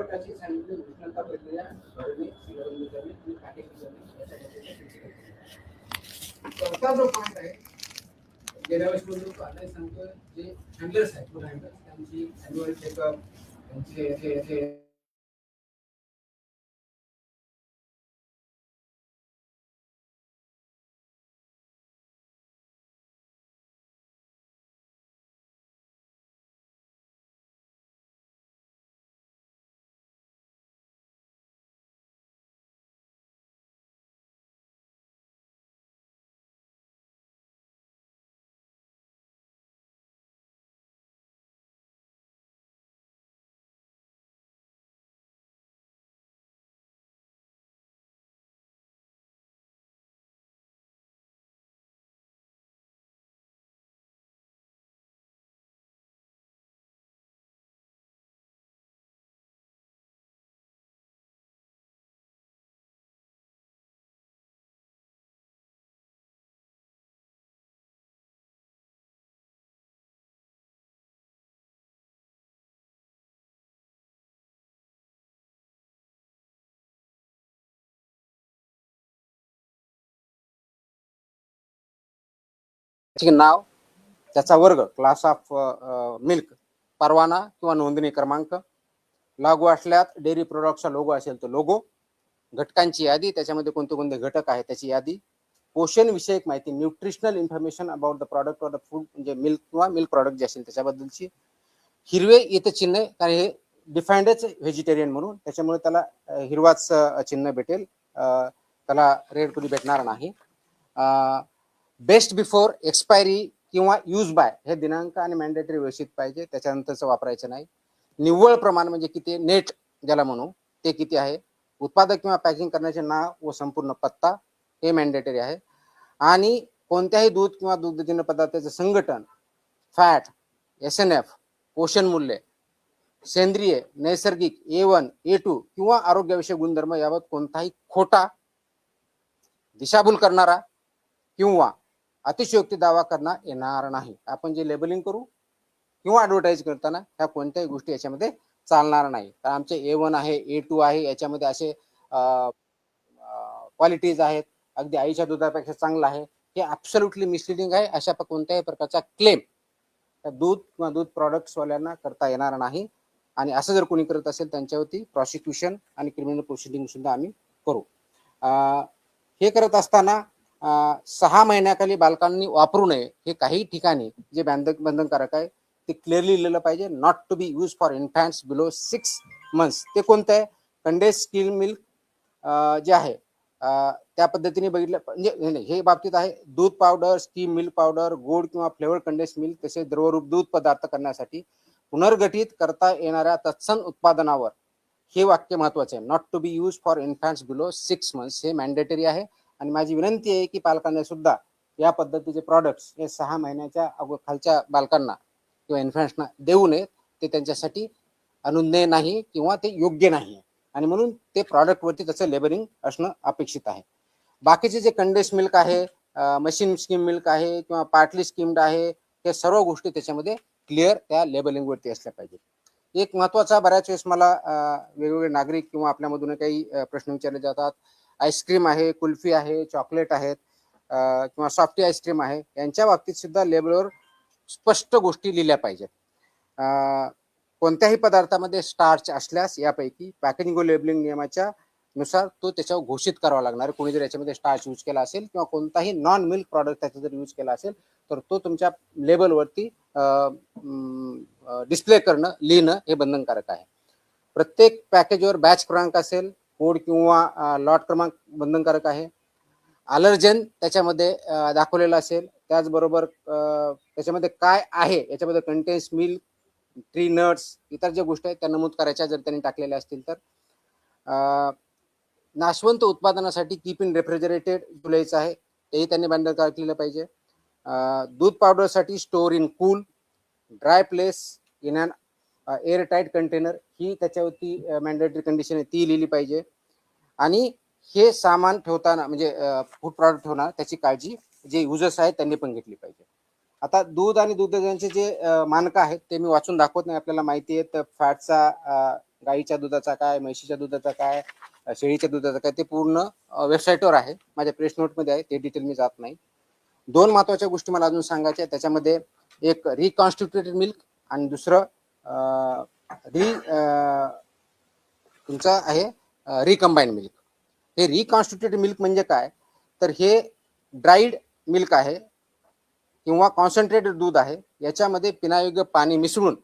प्रकारची सांगितली उष्णता प्रक्रिया चौथा जो पॉईंट आहे गेल्या वेळेस बोललो आता सांगतो जे हँडलर्स आहेत फूड हँडलर्स त्यांची अॅन्युअल चेकअप त्यांचे नाव त्याचा वर्ग क्लास ऑफ मिल्क परवाना किंवा नोंदणी क्रमांक लागू असल्यास डेअरी प्रोडक्टचा लोगो असेल तर लोगो घटकांची यादी त्याच्यामध्ये कोणते कोणते घटक आहेत त्याची यादी पोषण विषयक माहिती nutritional information about the product or the food म्हणजे मिल्क किंवा मिल्क प्रॉडक्ट जे असेल त्याच्याबद्दलची हिरवे इथे चिन्ह कारण हे डिफाइंडच व्हेजिटेरियन म्हणून त्याच्यामुळे त्याला हिरवाच चिन्ह भेटेल त्याला रेड कधी भेटणार नाही बेस्ट बिफोर एक्सपायरी किंवा यूज बाय हे दिनांक आणि मॅन्डेटरी व्यवस्थित पाहिजे त्याच्यानंतरचं वापरायचं नाही निव्वळ प्रमाण म्हणजे किती नेट ज्याला म्हणू ते किती आहे उत्पादक किंवा पॅकिंग करण्याचे नाव व संपूर्ण पत्ता हे मॅन्डेटरी आहे आणि कोणत्याही दूध किंवा दुग्धजन्य पदार्थाचे संघटन फॅट SNF पोषण मूल्य सेंद्रिय नैसर्गिक A1 A2 किंवा आरोग्याविषयक गुणधर्म याबाबत कोणताही खोटा दिशाभूल करणारा किंवा अतिशयोक्ती दावा करण्यात येणार नाही आपण जे लेबलिंग करू किंवा ॲडव्हर्टाईज करताना ह्या कोणत्याही गोष्टी याच्यामध्ये चालणार नाही तर आमचे A1 आहे A2 आहे याच्यामध्ये असे क्वालिटीज आहेत अगदी आईच्या दुधापेक्षा चांगला आहे हे ॲब्सोल्युटली मिसलिडिंग आहे अशा कोणत्याही प्रकारचा क्लेम दूध किंवा दूध प्रॉडक्ट्सवाल्यांना करता येणार नाही आणि असं जर कोणी करत असेल त्यांच्यावरती प्रॉसिक्युशन आणि क्रिमिनल प्रोसिडिंग सुद्धा आम्ही करू हे करत असताना 6 महिन्याखाली बालकांनी वापरू नये हे काही ठिकाणी जे बंधनकारक आहे ते क्लिअरली लिहिलं पाहिजे not to be use for infants below 6 months ते कोणतं आहे कंडेन्स स्किम मिल्क जे आहे त्या पद्धतीने बघितलं म्हणजे हे बाबतीत आहे दूध पावडर स्कीम मिल्क पावडर गोड किंवा फ्लेवर कंडेन्स मिल्क तसेच द्रवरूप दूध पदार्थ करण्यासाठी पुनर्गठित करता येणाऱ्या तत्सम उत्पादनावर हे वाक्य महत्वाचे आहे not to be use for infants below 6 months हे मॅन्डेटरी आहे आणि माझी विनंती आहे की पालकांना सुद्धा या पद्धतीचे प्रॉडक्ट्स हे 6 महिन्याच्या खालच्या बालकांना किंवा इन्फॅन्ट्सना देऊ नये ते त्यांच्यासाठी अनुज्ञेय नाही किंवा ते योग्य नाही आणि म्हणून ते प्रॉडक्टवरती त्याचं लेबलिंग असणं अपेक्षित आहे बाकीचे जे कंडेन्स मिल्क आहे मशीन स्कीम मिल्क आहे किंवा पार्टली स्कीम्ड आहे हे सर्व गोष्टी त्याच्यामध्ये क्लिअर त्या लेबलिंग वरती असल्या पाहिजे एक महत्वाचा बऱ्याच वेळेस मला वेगवेगळे नागरिक किंवा आपल्यामधून काही प्रश्न विचारले जातात आईस्क्रीम आहे कुल्फी आहे चॉकलेट आहेत किंवा सॉफ्टी आईस्क्रीम आहे यांच्या बाबतीत सुद्धा लेबलवर स्पष्ट गोष्टी लिहिल्या पाहिजेत कोणत्याही पदार्थामध्ये स्टार्च असल्यास यापैकी पॅकेजिंग व लेबलिंग नियमाच्या नुसार तो त्याच्यावर घोषित करावा लागणार कोणी जर याच्यामध्ये स्टार्च यूज केला असेल किंवा कोणताही नॉन मिल्क प्रॉडक्ट त्याचा जर यूज केला असेल तर तो तुमच्या लेबलवरती डिस्प्ले करणं लिहिणं हे बंधनकारक आहे प्रत्येक पॅकेजवर बॅच क्रमांक असेल कोड किंवा लॉट क्रमांक बंधनकारक आहे अलर्जन त्याच्यामध्ये दाखवलेलं असेल त्याचबरोबर त्याच्यामध्ये काय आहे याच्यामध्ये कंटेन्स मिल्क ट्री नट्स इतर ज्या गोष्टी आहेत त्या नमूद करायच्या जर त्यांनी टाकलेल्या असतील तर नाशवंत उत्पादनासाठी कीप इन रेफ्रिजरेटेड लिहायचं आहे तेही त्यांनी बंधनकारक लिहिलं पाहिजे दूध पावडरसाठी store in cool dry place in an air tight container ही त्याच्यावरती मॅन्डेटरी कंडिशन आहे ती लिहिली पाहिजे आणि हे सामान ठेवताना म्हणजे फूड प्रॉडक्ट ठेवणार त्याची काळजी जे युजर्स आहेत त्यांनी पण घेतली पाहिजे आता दूध आणि दुग्धजन्याचे जे मानकं आहेत ते मी वाचून दाखवत नाही आपल्याला माहिती आहे तर फॅटचा गाईच्या दुधाचा काय, म्हशीच्या दुधाचा काय, शेळीच्या दुधाचा काय, ते पूर्ण वेबसाईटवर आहे, माझ्या प्रेस नोटमध्ये आहे, ते डिटेल मी जात नाही. 2 महत्वाच्या गोष्टी मला अजून सांगायच्या. त्याच्यामध्ये एक रिकॉन्स्टिट्यूटेड मिल्क आणि दुसरं तुमचं आहे रिकंबाईन मिल्क. हे रिकॉन्स्टिट्यूटेड मिल्क म्हणजे काय, तर हे ड्राईड मिल्क आहे किंवा कॉन्सन्ट्रेटेड दूध आहे. याच्यामध्ये पिण्यायोग्य पाणी मिसळून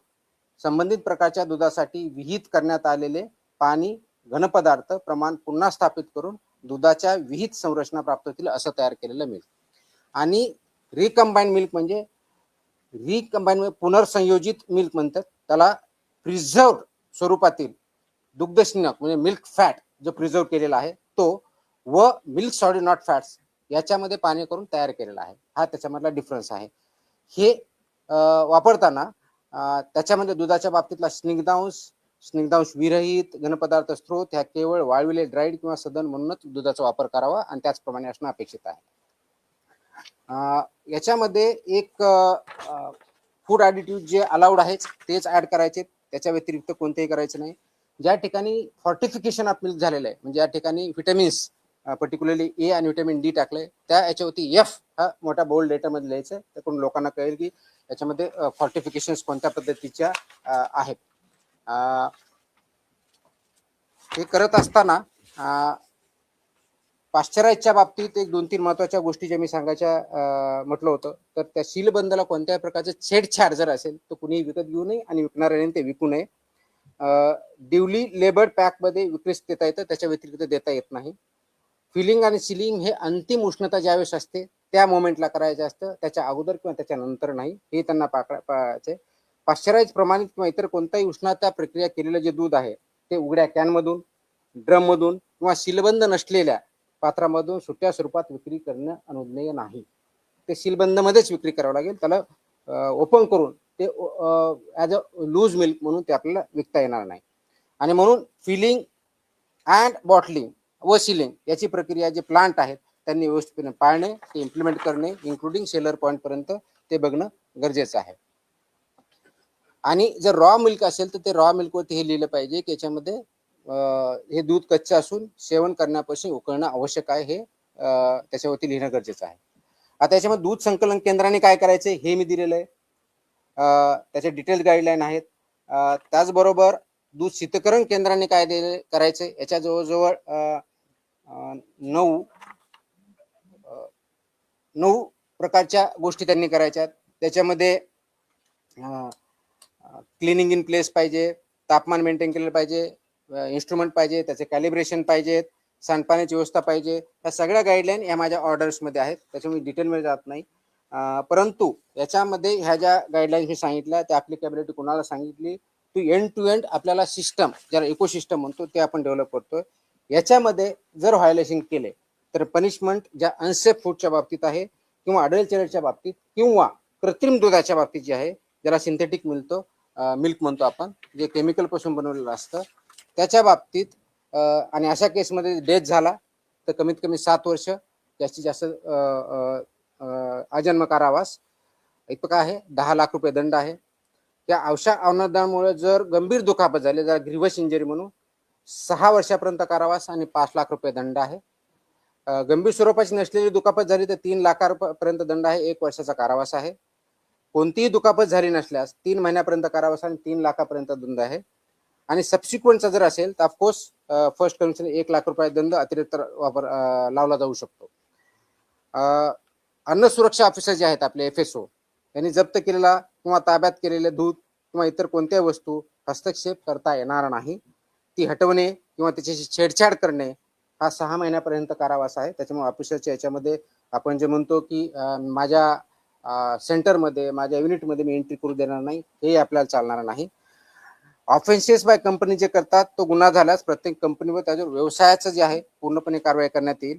संबंधित प्रकारच्या दुधासाठी विहित करण्यात आलेले पाणी घनपदार्थ प्रमाण पुन्हा स्थापित करून दुधाच्या विहित संरचना प्राप्त होतील असं तयार केलेलं मिल्क. आणि रिकंबाईन मिल्क म्हणजे पुनर्संयोजित मिल्क म्हणतात त्याला. प्रिझर्व स्वरूपातील दुग्धजन्य म्हणजे मिल्क फॅट जो प्रिझर्व केलेला आहे तो व मिल्क सॉलिड नॉट फॅट्स याच्यामध्ये पाणी करून तयार केलेला आहे. हा त्याच्यामधला डिफरन्स आहे. हे वापरताना त्याच्यामध्ये दुधाच्या बाबतीतला स्निग्धांश विरहित घनपदार्थ स्त्रोत ह्या केवळ वाळविले ड्राईड किंवा सदन म्हणूनच दुधाचा वापर करावा आणि त्याचप्रमाणे असणं अपेक्षित आहे. याच्यामध्ये एक फूड ॲडिटिव्ह जे अलाउड आहेत तेच ऍड करायचे, त्याच्या व्यतिरिक्त कोणतेही करायचं नाही. ज्या ठिकाणी फॉर्टिफिकेशन ऑफ मिल्क झालेलं आहे म्हणजे या ठिकाणी व्हिटॅमिन्स पर्टिक्युलरली ए आणि व्हिटॅमिन डी टाकले, त्या याच्यावरती एफ हा मोठा बोल्ड लेटरमध्ये लिहायचं, त्याकडून लोकांना कळेल की याच्यामध्ये फॉर्टिफिकेशन कोणत्या पद्धतीच्या आहेत. हे करत असताना पाश्चराईजच्या बाबतीत एक 2-3 महत्वाच्या गोष्टी ज्या मी सांगायच्या म्हटलं होतं, तर त्या सीलबंदला कोणत्याही प्रकारचे छेडछाड जर असेल तर कुणी विकत घेऊ नये आणि विकणाऱ्याने ते विकू नये. ड्युली लेबर्ड पॅकमध्ये विक्रीस देता येतं, त्याच्या व्यतिरिक्त देता येत नाही. फिलिंग आणि सिलिंग हे अंतिम उष्णता ज्यावेळेस असते त्या मोमेंटला करायचं असतं, त्याच्या अगोदर किंवा त्याच्या नंतर नाही, हे त्यांना पाहायचे. पाश्चराईज प्रमाणित किंवा इतर कोणताही उष्णता प्रक्रिया केलेलं जे दूध आहे ते उघड्या कॅनमधून, ड्रममधून किंवा सीलबंद नसलेल्या पात्रामधून सुट्या स्वरूपात विक्री करणं अनुज्ञेय नाही. ते सीलबंदमध्येच विक्री करावं लागेल, त्याला ओपन करून ते ॲज अ लूज मिल्क म्हणून ते आपल्याला विकता येणार नाही. आणि म्हणून फिलिंग अँड बॉटलिंग व सिलिंग याची प्रक्रिया जे प्लांट आहेत त्यांनी व्यवस्थितपणे पाळणे, ते इम्प्लिमेंट करणे, इन्क्लुडिंग सेलर पॉईंट पर्यंत ते बघणं गरजेचं आहे. आणि जर रॉ मिल्क असेल तर ते रॉ मिल्कवरती हे लिहिलं पाहिजे की याच्यामध्ये हे दूध कच्चं असून सेवन करण्यापासून उकळणं आवश्यक आहे, हे त्याच्यावरती लिहिणं गरजेचं आहे. आता याच्यामध्ये दूध संकलन केंद्राने काय करायचं हे मी दिलेलं आहे, त्याचे डिटेल गाईडलाईन आहेत. त्याचबरोबर दूध शीतकरण केंद्राने काय करायचं याच्या जवळजवळ 9 प्रकारच्या गोष्टी त्यांनी करायच्या. त्याच्यामध्ये क्लिनिंग इन प्लेस पाहिजे, तापमान मेंटेन केलेलं पाहिजे, इन्स्ट्रुमेंट पाहिजे, त्याचे कॅलिब्रेशन पाहिजेत, सांडपाण्याची व्यवस्था पाहिजे. या सगळ्या गाईडलाईन या माझ्या ऑर्डर्समध्ये आहेत, त्याच्यामुळे डिटेलमध्ये जात नाही. परंतु याच्यामध्ये ह्या ज्या गाईडलाईन मी सांगितल्या त्या ॲप्लिकेबिलिटी कोणाला सांगितली, टू एंड आपल्याला सिस्टम ज्याला इकोसिस्टम म्हणतो ते आपण डेव्हलप करतोय. याच्यामध्ये जर व्हायोलेशन केले तर पनिशमेंट ज्या अनसेफ फूडच्या बाबतीत आहे किंवा अडल्चरेटच्या बाबतीत किंवा कृत्रिम दुधाच्या बाबतीत जे आहे, ज्याला सिंथेटिक मिल्क म्हणतो आपण, जे केमिकल पासून बनवलेलं असतं त्याच्या बाबतीत, आणि अशा केसमध्ये डेथ झाला तर कमीत कमी 7 वर्ष, जास्तीत जास्त अजन्म कारावास इतका आहे. 10 लाख रुपये दंड आहे. त्या अशा अवनदामुळे जर गंभीर दुखापत झाली, जर ग्रीवस इंजरी म्हणून 6 वर्षापर्यंत कारावास आणि 5 लाख रुपये दंड आहे. गंभीर स्वरूपाची नसलेली दुखापत झाली तर 3 लाखापर्यंत दंड आहे, 1 वर्षाचा कारावास आहे. कोणतीही दुखापत झाली नसल्यास 3 महिन्यापर्यंत कारावास आणि 3 लाखापर्यंत दंड आहे. आणि सबसिक्वेंटचा जर असेल तर ऑफकोर्स फर्स्ट कन्व्हिक्शन 1 लाख रुपये दंड अतिरिक्त वापर लावला जाऊ शकतो. अन्न सुरक्षा ऑफिसर जे आहेत आपले FSO यांनी जप्त केलेला किंवा ताब्यात केलेले दूध किंवा इतर कोणत्याही वस्तू हस्तक्षेप करता येणार नाही. ती हटवणे किंवा त्याच्याशी छेडछाड करणे हा 6 महिन्यापर्यंत कारावास आहे. त्याच्यामुळे ऑफिसरच्या याच्यामध्ये आपण जे म्हणतो की माझ्या सेंटरमध्ये, माझ्या युनिटमध्ये मी एंट्री करू देणार नाही, हे आपल्याला चालणार नाही. ऑफेन्सेस बाय कंपनी जे करतात तो गुन्हा झाल्यास प्रत्येक कंपनीवर त्याच्या व्यवसायाचं जे आहे पूर्णपणे कारवाई करण्यात येईल.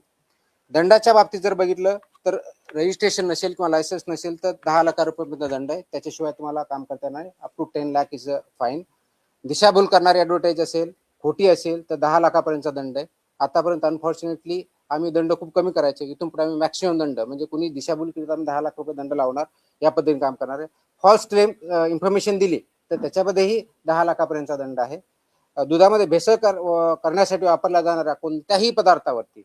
दंडाच्या बाबतीत जर बघितलं तर रजिस्ट्रेशन नसेल किंवा लायसन्स नसेल तर 10 लाख रुपये दंड आहे, त्याच्याशिवाय तुम्हाला काम करता येणार. Up to 10 lakh is a fine. दिशाभूल करणारी ॲडव्हर्टाईज असेल, खोटी असेल तर 10 लाखापर्यंतचा दंड आहे. आतापर्यंत अनफॉर्च्युनेटली आम्ही दंड खूप कमी करायचे, इथून पुढे आम्ही मॅक्सिमम दंड, म्हणजे कुणी दिशाभूल केली तर आम्ही 10 लाख रुपये दंड लावणार, या पद्धतीने काम करणार आहे. फॉल्स क्लेम इन्फॉर्मेशन दिली तर त्याच्यामध्येही 10 लाखापर्यंतचा दंड आहे. दुधामध्ये भेसळ करण्यासाठी वापरल्या जाणाऱ्या कोणत्याही पदार्थावरती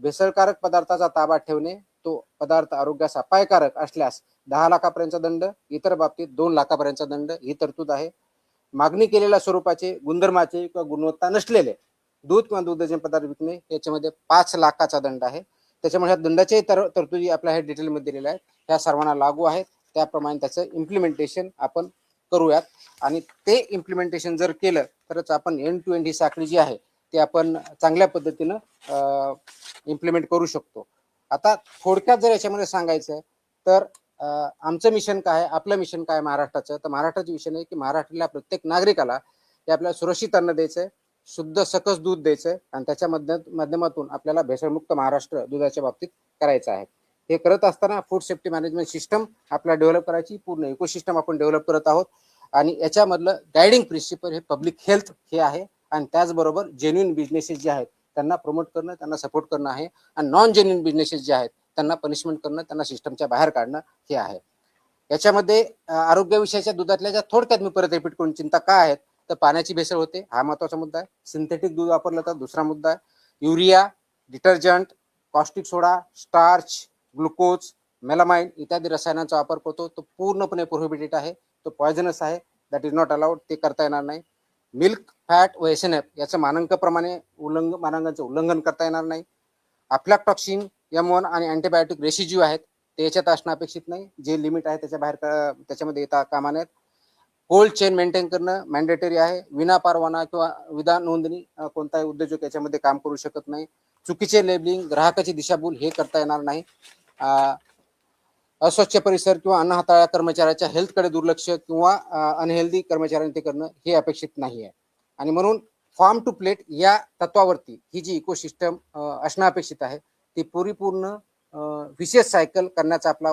भेसळकारक पदार्थाचा ताबा ठेवणे, तो पदार्थ आरोग्यास अपायकारक असल्यास 10 लाखापर्यंतचा दंड, इतर बाबतीत 2 लाखापर्यंतचा दंड ही तरतूद आहे. मागणी केलेल्या स्वरूपाचे, गुणधर्माचे किंवा गुणवत्ता नसलेले दूध किंवा दुधाचे पदार्थ विकणे याच्यामध्ये 5 लाखाचा दंड आहे. त्याच्यामुळे ह्या दंडाचे तरतुदी आपल्या हे डिटेलमध्ये दिलेल्या आहेत, त्या सर्वांना लागू आहेत. त्याप्रमाणे त्याचं इम्प्लिमेंटेशन आपण करूयात आणि ते इम्प्लिमेंटेशन जर केलं तरच आपण एंड टू एंड ही साखळी जी आहे ती आपण चांगल्या पद्धतीनं इम्प्लिमेंट करू शकतो. आता थोडक्यात जर याच्यामध्ये सांगायचं तर आमचं मिशन काय आहे, आपलं मिशन काय महाराष्ट्राचं, तर महाराष्ट्राचं मिशन आहे की महाराष्ट्रातल्या प्रत्येक नागरिकाला हे आपल्याला सुरक्षित अन्न द्यायचंय, शुद्ध सकस दूध द्यायचंय आणि त्याच्या माध्यमातून आपल्याला भेसळमुक्त महाराष्ट्र दुधाच्या बाबतीत करायचं आहे. हे करत असताना फूड सेफ्टी मॅनेजमेंट सिस्टम आपल्याला डेव्हलप करायची, पूर्ण इकोसिस्टम आपण डेव्हलप करत आहोत आणि याच्यामधलं गायडिंग प्रिन्सिपल हे पब्लिक हेल्थ हे आहे आणि त्याचबरोबर जेन्युइन बिझनेसेस जे आहेत त्यांना प्रमोट करणं, त्यांना सपोर्ट करणं आहे आणि नॉन जेन्युइन बिझनेसेस जे आहेत त्यांना पनिशमेंट करणं, त्यांना सिस्टमच्या बाहेर काढणं हे आहे. याच्यामध्ये आरोग्यविषयाच्या दुधातल्या ज्या थोडक्यात मी परत रिपीट करून चिंता काय आहेत, तर पाण्याची भेसळ होते, हा महत्वाचा मुद्दा आहे. सिंथेटिक दूध वापरलं तर दुसरा मुद्दा आहे. युरिया, डिटर्जंट, कॉस्टिक सोडा, स्टार्च, ग्लुकोज, मेलामाइन इत्यादी रसायनांचा वापर करतो, तो पूर्णपणे प्रोहिबिटेड आहे, तो पॉयझनस आहे, दॅट इज नॉट अलाउड, ते करता येणार नाही. मिल्क फॅट व एसएनएफ याचं मानांकाप्रमाणे मानांकांचं उल्लंघन करता येणार नाही. अफ्लाटॉक्सिन, M1 आणि अँटीबायोटिक रेसिड्यू आहेत ते याच्यात असणं अपेक्षित नाही, जे लिमिट आहे त्याच्या बाहेर त्याच्यामध्ये येता कामा नयेत. कोल्ड चेन मेंटेन करणं मॅन्डेटरी आहे. विना परवाना किंवा विना नोंदणी कोणताही उद्योजक याच्यामध्ये काम करू शकत नाही. चुकीचे लेबलिंग, ग्राहकाची दिशाभूल हे करता येणार नाही. अस्वच्छ परिसर किंवा अन्न हाताळ्या कर्मचाऱ्याच्या हेल्थकडे दुर्लक्ष किंवा अनहेल्दी कर्मचाऱ्यांनी ते करणं हे अपेक्षित नाही आहे. आणि म्हणून फार्म टू प्लेट या तत्वावरती ही जी इकोसिस्टम असणं अपेक्षित आहे ती परिपूर्ण विशेष सायकल करण्याचा आपला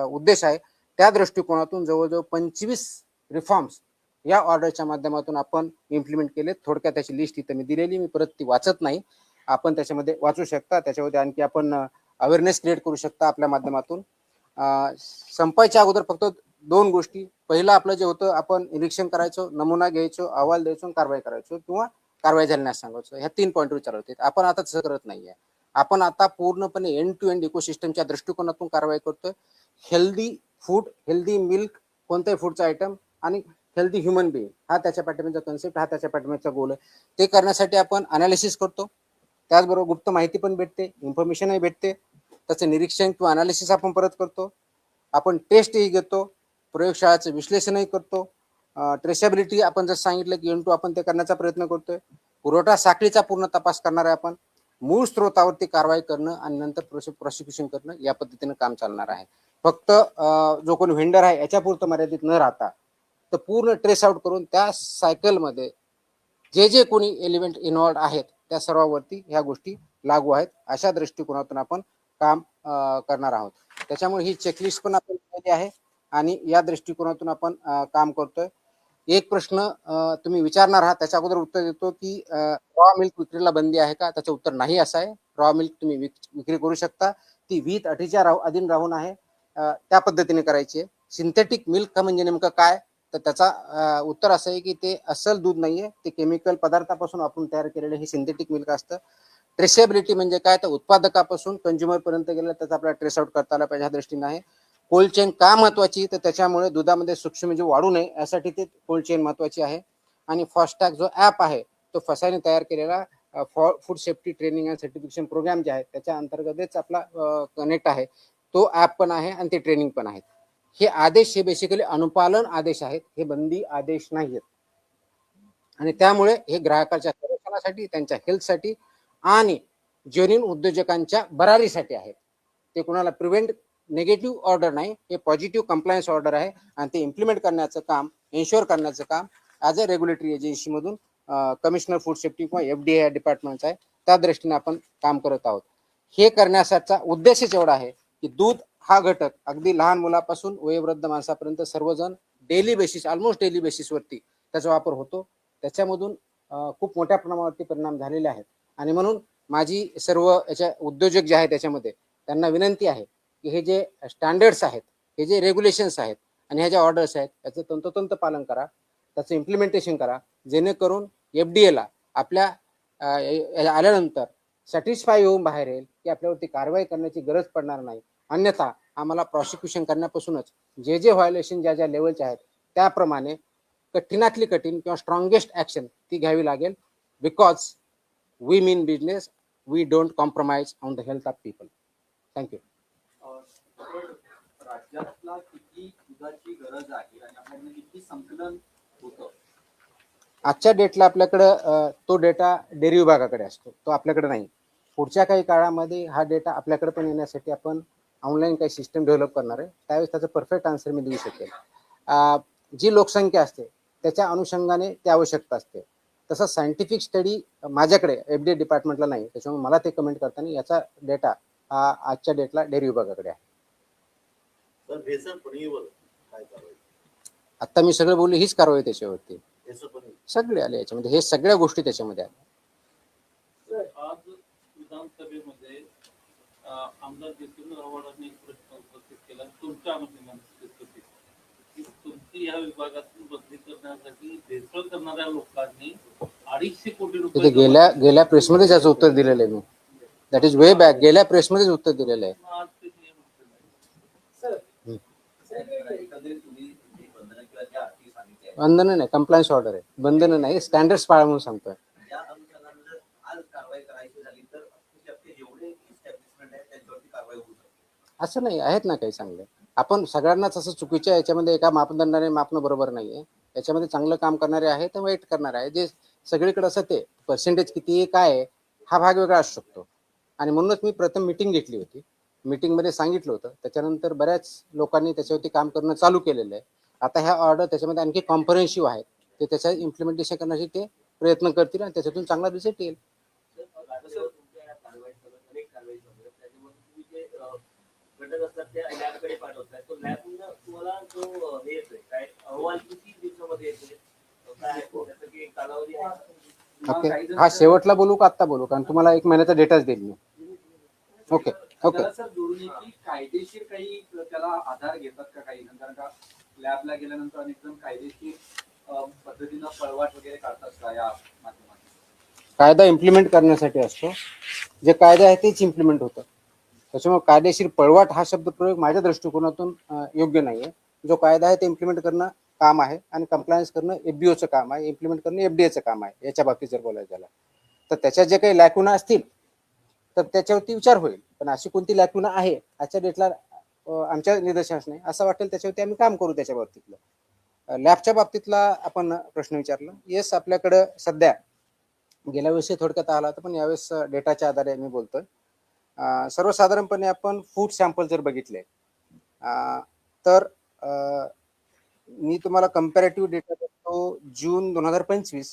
उद्देश आहे. त्या दृष्टिकोनातून जवळजवळ 25 रिफॉर्म्स या ऑर्डरच्या माध्यमातून आपण इम्प्लिमेंट केले. थोडक्यात त्याची लिस्ट इथं मी दिलेली, मी परत ती वाचत नाही, आपण त्याच्यामध्ये वाचू शकता. त्याच्यामध्ये आणखी आपण अवेअरनेस क्रिएट करू शकता आपल्या माध्यमातून. संपायच्या अगोदर फक्त 2 गोष्टी. पहिलं आपलं जे होतं, आपण निरीक्षण करायचो, नमुना घ्यायचो, अहवाल द्यायचो, कारवाई करायचो किंवा कारवाई झाल्यास सांगायचो. ह्या 3 पॉईंटवर विचार होते. आपण आता तसं करत नाहीये. आपण आता पूर्णपणे एंड टू एंड इकोसिस्टमच्या दृष्टिकोनातून कारवाई करतोय. हेल्दी फूड, हेल्दी मिल्क, कोणत्याही फूडचा आयटम आणि हेल्दी ह्युमन बिईंग हा त्याच्या पाठीमागचा कन्सेप्ट, हा त्याच्या पाठीमागचा गोल आहे. ते करण्यासाठी आपण अनालिसिस करतो, त्याचबरोबर गुप्त माहिती पण भेटते, इन्फॉर्मेशनही भेटते, त्याचं निरीक्षण किंवा अनालिसिस आपण परत करतो, आपण टेस्टही घेतो, प्रयोगशाळाचं विश्लेषणही करतो, ट्रेसेबिलिटी आपण जर सांगितलं की N2 आपण ते करण्याचा प्रयत्न करतोय, पुरवठा साखळीचा पूर्ण तपास करणार आहे आपण, मूळ स्त्रोतावरती कारवाई करणं आणि नंतर प्रोसिक्युशन करणं या पद्धतीने काम चालणार आहे. फक्त जो कोणी व्हेंडर आहे याच्यापुरतं मर्यादित न राहता तर पूर्ण ट्रेस आउट करून त्या सायकलमध्ये जे कोणी एलिमेंट इन्व्हॉल्ड आहेत त्या सर्वांवरती ह्या गोष्टी लागू आहेत. अशा दृष्टिकोनातून आपण काम करणार आहोत. त्याच्यामुळे ही चेकलिस्ट पण आपण केली आहे आणि या दृष्टिकोनातून आपण काम करतोय. एक प्रश्न तुम्ही विचारणार आहात, त्याच्या अगोदर उत्तर देतो की रॉ मिल्क विक्रीला बंदी आहे का? त्याचं उत्तर नाही असं आहे. रॉ मिल्क तुम्ही विक्री करू शकता, ती वीत अटीच्या अधीन राहून आहे, त्या पद्धतीने करायची आहे. सिंथेटिक मिल्क म्हणजे नेमकं काय, तर त्याचा उत्तर असं आहे की ते अस्सल दूध नाहीये, ते केमिकल पदार्थापासून आपण तयार केलेलं हे सिंथेटिक मिल्क असतं. ट्रेसेबिलिटी म्हणजे काय, तर उत्पादकापासून कंझ्युमर पर्यंत गेलं त्याचा आपल्याला ट्रेस आउट करता आला पाहिजे, ह्या दृष्टीने आहे. कोल्ड चेन का महत्वाची, तर त्याच्यामुळे दुधामध्ये सूक्ष्मजीव वाढू नये यासाठी ते कोल्ड चेन महत्वाची आहे. आणि फास्टॅग जो ऍप आहे तो फसाईने तयार केलेला food safety training and certification programme जे आहे त्याच्या अंतर्गतच आपला कनेक्ट आहे, तो ऍप पण आहे आणि ते ट्रेनिंग पण आहे. हे आदेश हे बेसिकली अनुपालन आदेश आहेत, हे बंदी आदेश नाही आहेत. आणि त्यामुळे हे ग्राहकाच्या संरक्षणासाठी, त्यांच्या हेल्थसाठी आणि जेन्युइन उद्योजकांच्या भरारीसाठी आहे. ते कोणाला प्रिव्हेंट नेगेटिव्ह ऑर्डर नाही, हे पॉझिटिव्ह कंप्लायन्स ऑर्डर आहे आणि ते इम्प्लिमेंट करण्याचं काम, एन्श्योर करण्याचं काम ॲज अ रेग्युलेटरी एजन्सी मधून कमिशनर फूड सेफ्टी किंवा FDA डिपार्टमेंटचा आहे, त्या दृष्टीने आपण काम करत आहोत. हे करण्याचा उद्देशच एवढा आहे की दूध हा घटक अगदी लहान मुलापासून वयोवृद्ध माणसापर्यंत सर्वजण डेली बेसिस, ऑलमोस्ट डेली बेसिसवरती त्याचा वापर होतो. त्याच्यामधून खूप मोठ्या प्रमाणावरती परिणाम झालेले आहेत. आणि म्हणून माझी सर्व याच्या उद्योजक जे आहेत त्याच्यामध्ये त्यांना विनंती आहे की हे जे स्टँडर्ड्स आहेत, हे जे रेग्युलेशन्स आहेत आणि ह्या ज्या ऑर्डर्स आहेत त्याचं तंतोतंत पालन करा, त्याचं इम्प्लिमेंटेशन करा, जेणेकरून FDA ला आपल्या आल्यानंतर सॅटिस्फाय होऊन बाहेर येईल की आपल्यावरती कारवाई करण्याची गरज पडणार नाही, अन्यथा आम्हाला प्रॉसिक्युशन करण्यापासूनच जे जे व्हायोलेशन ज्या ज्या लेवलचे आहेत त्याप्रमाणे कठीणातली कठीण किंवा स्ट्रॉंगेस्ट ऍक्शन ती घ्यावी लागेल. Because we mean business, we don't compromise on the health of people. Thank you. राज्यातला किती दुधाची गरज आहे आणि आपल्याकडे किती संकलन होतं? आजच्या डेटला आपल्याकडं तो डेटा डेअरी विभागाकडे असतो, तो आपल्याकडे नाही. पुढच्या काही काळामध्ये हा डेटा आपल्याकडे पण येण्यासाठी आपण ऑनलाईन काही सिस्टम डेव्हलप करणार आहे, त्यावेळेस त्याचं परफेक्ट आन्सर मी देऊ शकेल. जी लोकसंख्या असते त्याच्या अनुषंगाने ती आवश्यकता असते. तसं सायंटिफिक स्टडी माझ्याकडे FDA डिपार्टमेंटला नाही, त्याच्यामुळे मला ते कमेंट करताना याचा डेटा हा आजच्या डेटला डेअरी विभागाकडे आहे. आता मी सगळं बोललो, हीच कारवाई त्याच्यावरती सगळे आले याच्यामध्ये, हे सगळ्या गोष्टी त्याच्यामध्ये आल्या. आज विधानसभेमध्ये आमदार जितेंद्र आव्हाडांनी एक प्रश्न उपस्थित केला तुमच्या अनुषंगाने, तुमची या विभागातून बदली करण्यासाठी भेसळ करणाऱ्या लोकांनी 250 कोटी रुपये गेल्या प्रेसमध्ये त्याचं उत्तर दिलेलं आहे मी. दॅट इज वे बॅक, गेल्या प्रेसमध्येच उत्तर दिलेलं आहे. बंधन नाही, कंप्लायन्स ऑर्डर आहे, बंधन नाही, स्टँडर्ड्स पाळा म्हणून सांगतोय. असं नाही, आहेत ना काही चांगले. आपण सगळ्यांनाच असं चुकीच्या याच्यामध्ये एका मापदंडाने मापणं बरोबर नाहीये. याच्यामध्ये चांगलं काम करणारे आहेत तर वाईट करणारे आहे. जे सगळीकडे असं ते पर्सेंटेज किती काय आहे हा भाग वेगळा असू शकतो. आणि म्हणूनच मी प्रथम मीटिंग घेतली होती, मीटिंगमध्ये सांगितलं होतं, त्याच्यानंतर बऱ्याच लोकांनी त्याच्यावरती काम करणं चालू केलेलं आहे. आता ह्या ऑर्डर त्याच्यामध्ये आणखी कॉम्प्रिहेन्सिव्ह आहेत, ते त्याच्या इम्प्लिमेंटेशन करण्यासाठी ते प्रयत्न करतील आणि त्याच्यातून चांगला रिझल्ट येईल. घटक असतात त्या लॅबकडे पाठवतात, तो लॅबनं तुम्हाला जो हे येतोय काय अहवाल किती दिवसामध्ये येतोय, काय त्याचा की कालावधी आहे? हा शेवटला बोलू का आत्ता बोलू? कारण तुम्हाला 1 महिन्याचा डेटाच देईल मी. Okay okay. सर जोडून की कायदेशीर काही त्याला आधार घेतात का काही, कारण का लॅबला गेल्यानंतर अनेक जण कायदेशीर पद्धतीनं पळवाट वगैरे काढतात का या माध्यमातून? कायदा इम्प्लिमेंट करण्यासाठी असतो, जे कायदा आहे तेच इम्प्लिमेंट होतं. त्याच्यामुळे कायदेशीर पळवाट हा शब्द प्रयोग माझ्या दृष्टिकोनातून योग्य नाहीये. जो कायदा आहे ते इम्प्लिमेंट करणं काम आहे आणि कंप्लायन्स करणं FBOचं काम आहे, इम्प्लिमेंट करणं FDAचं काम आहे. याच्या बाबतीत जर बोलायचं झालं तर त्याच्यात जे काही लॅकुना असतील तर त्याच्यावरती विचार होईल. पण अशी कोणती लॅकुना आहे आजच्या डेटला आमच्या निदर्शनास नाही, असं वाटेल त्याच्यावरती आम्ही काम करू. त्याच्या बाबतीतलं लॅबच्या बाबतीतला आपण प्रश्न विचारला. येस, आपल्याकडं सध्या गेल्या वर्षी थोडक्यात आला होता, पण यावेळेस डेटाच्या आधारे मी बोलतोय. सर्वसाधारणपणे आपण फूड सॅम्पल जर बघितले तर मी तुम्हाला कंपॅरेटिव्ह डेटा देतो जून 2025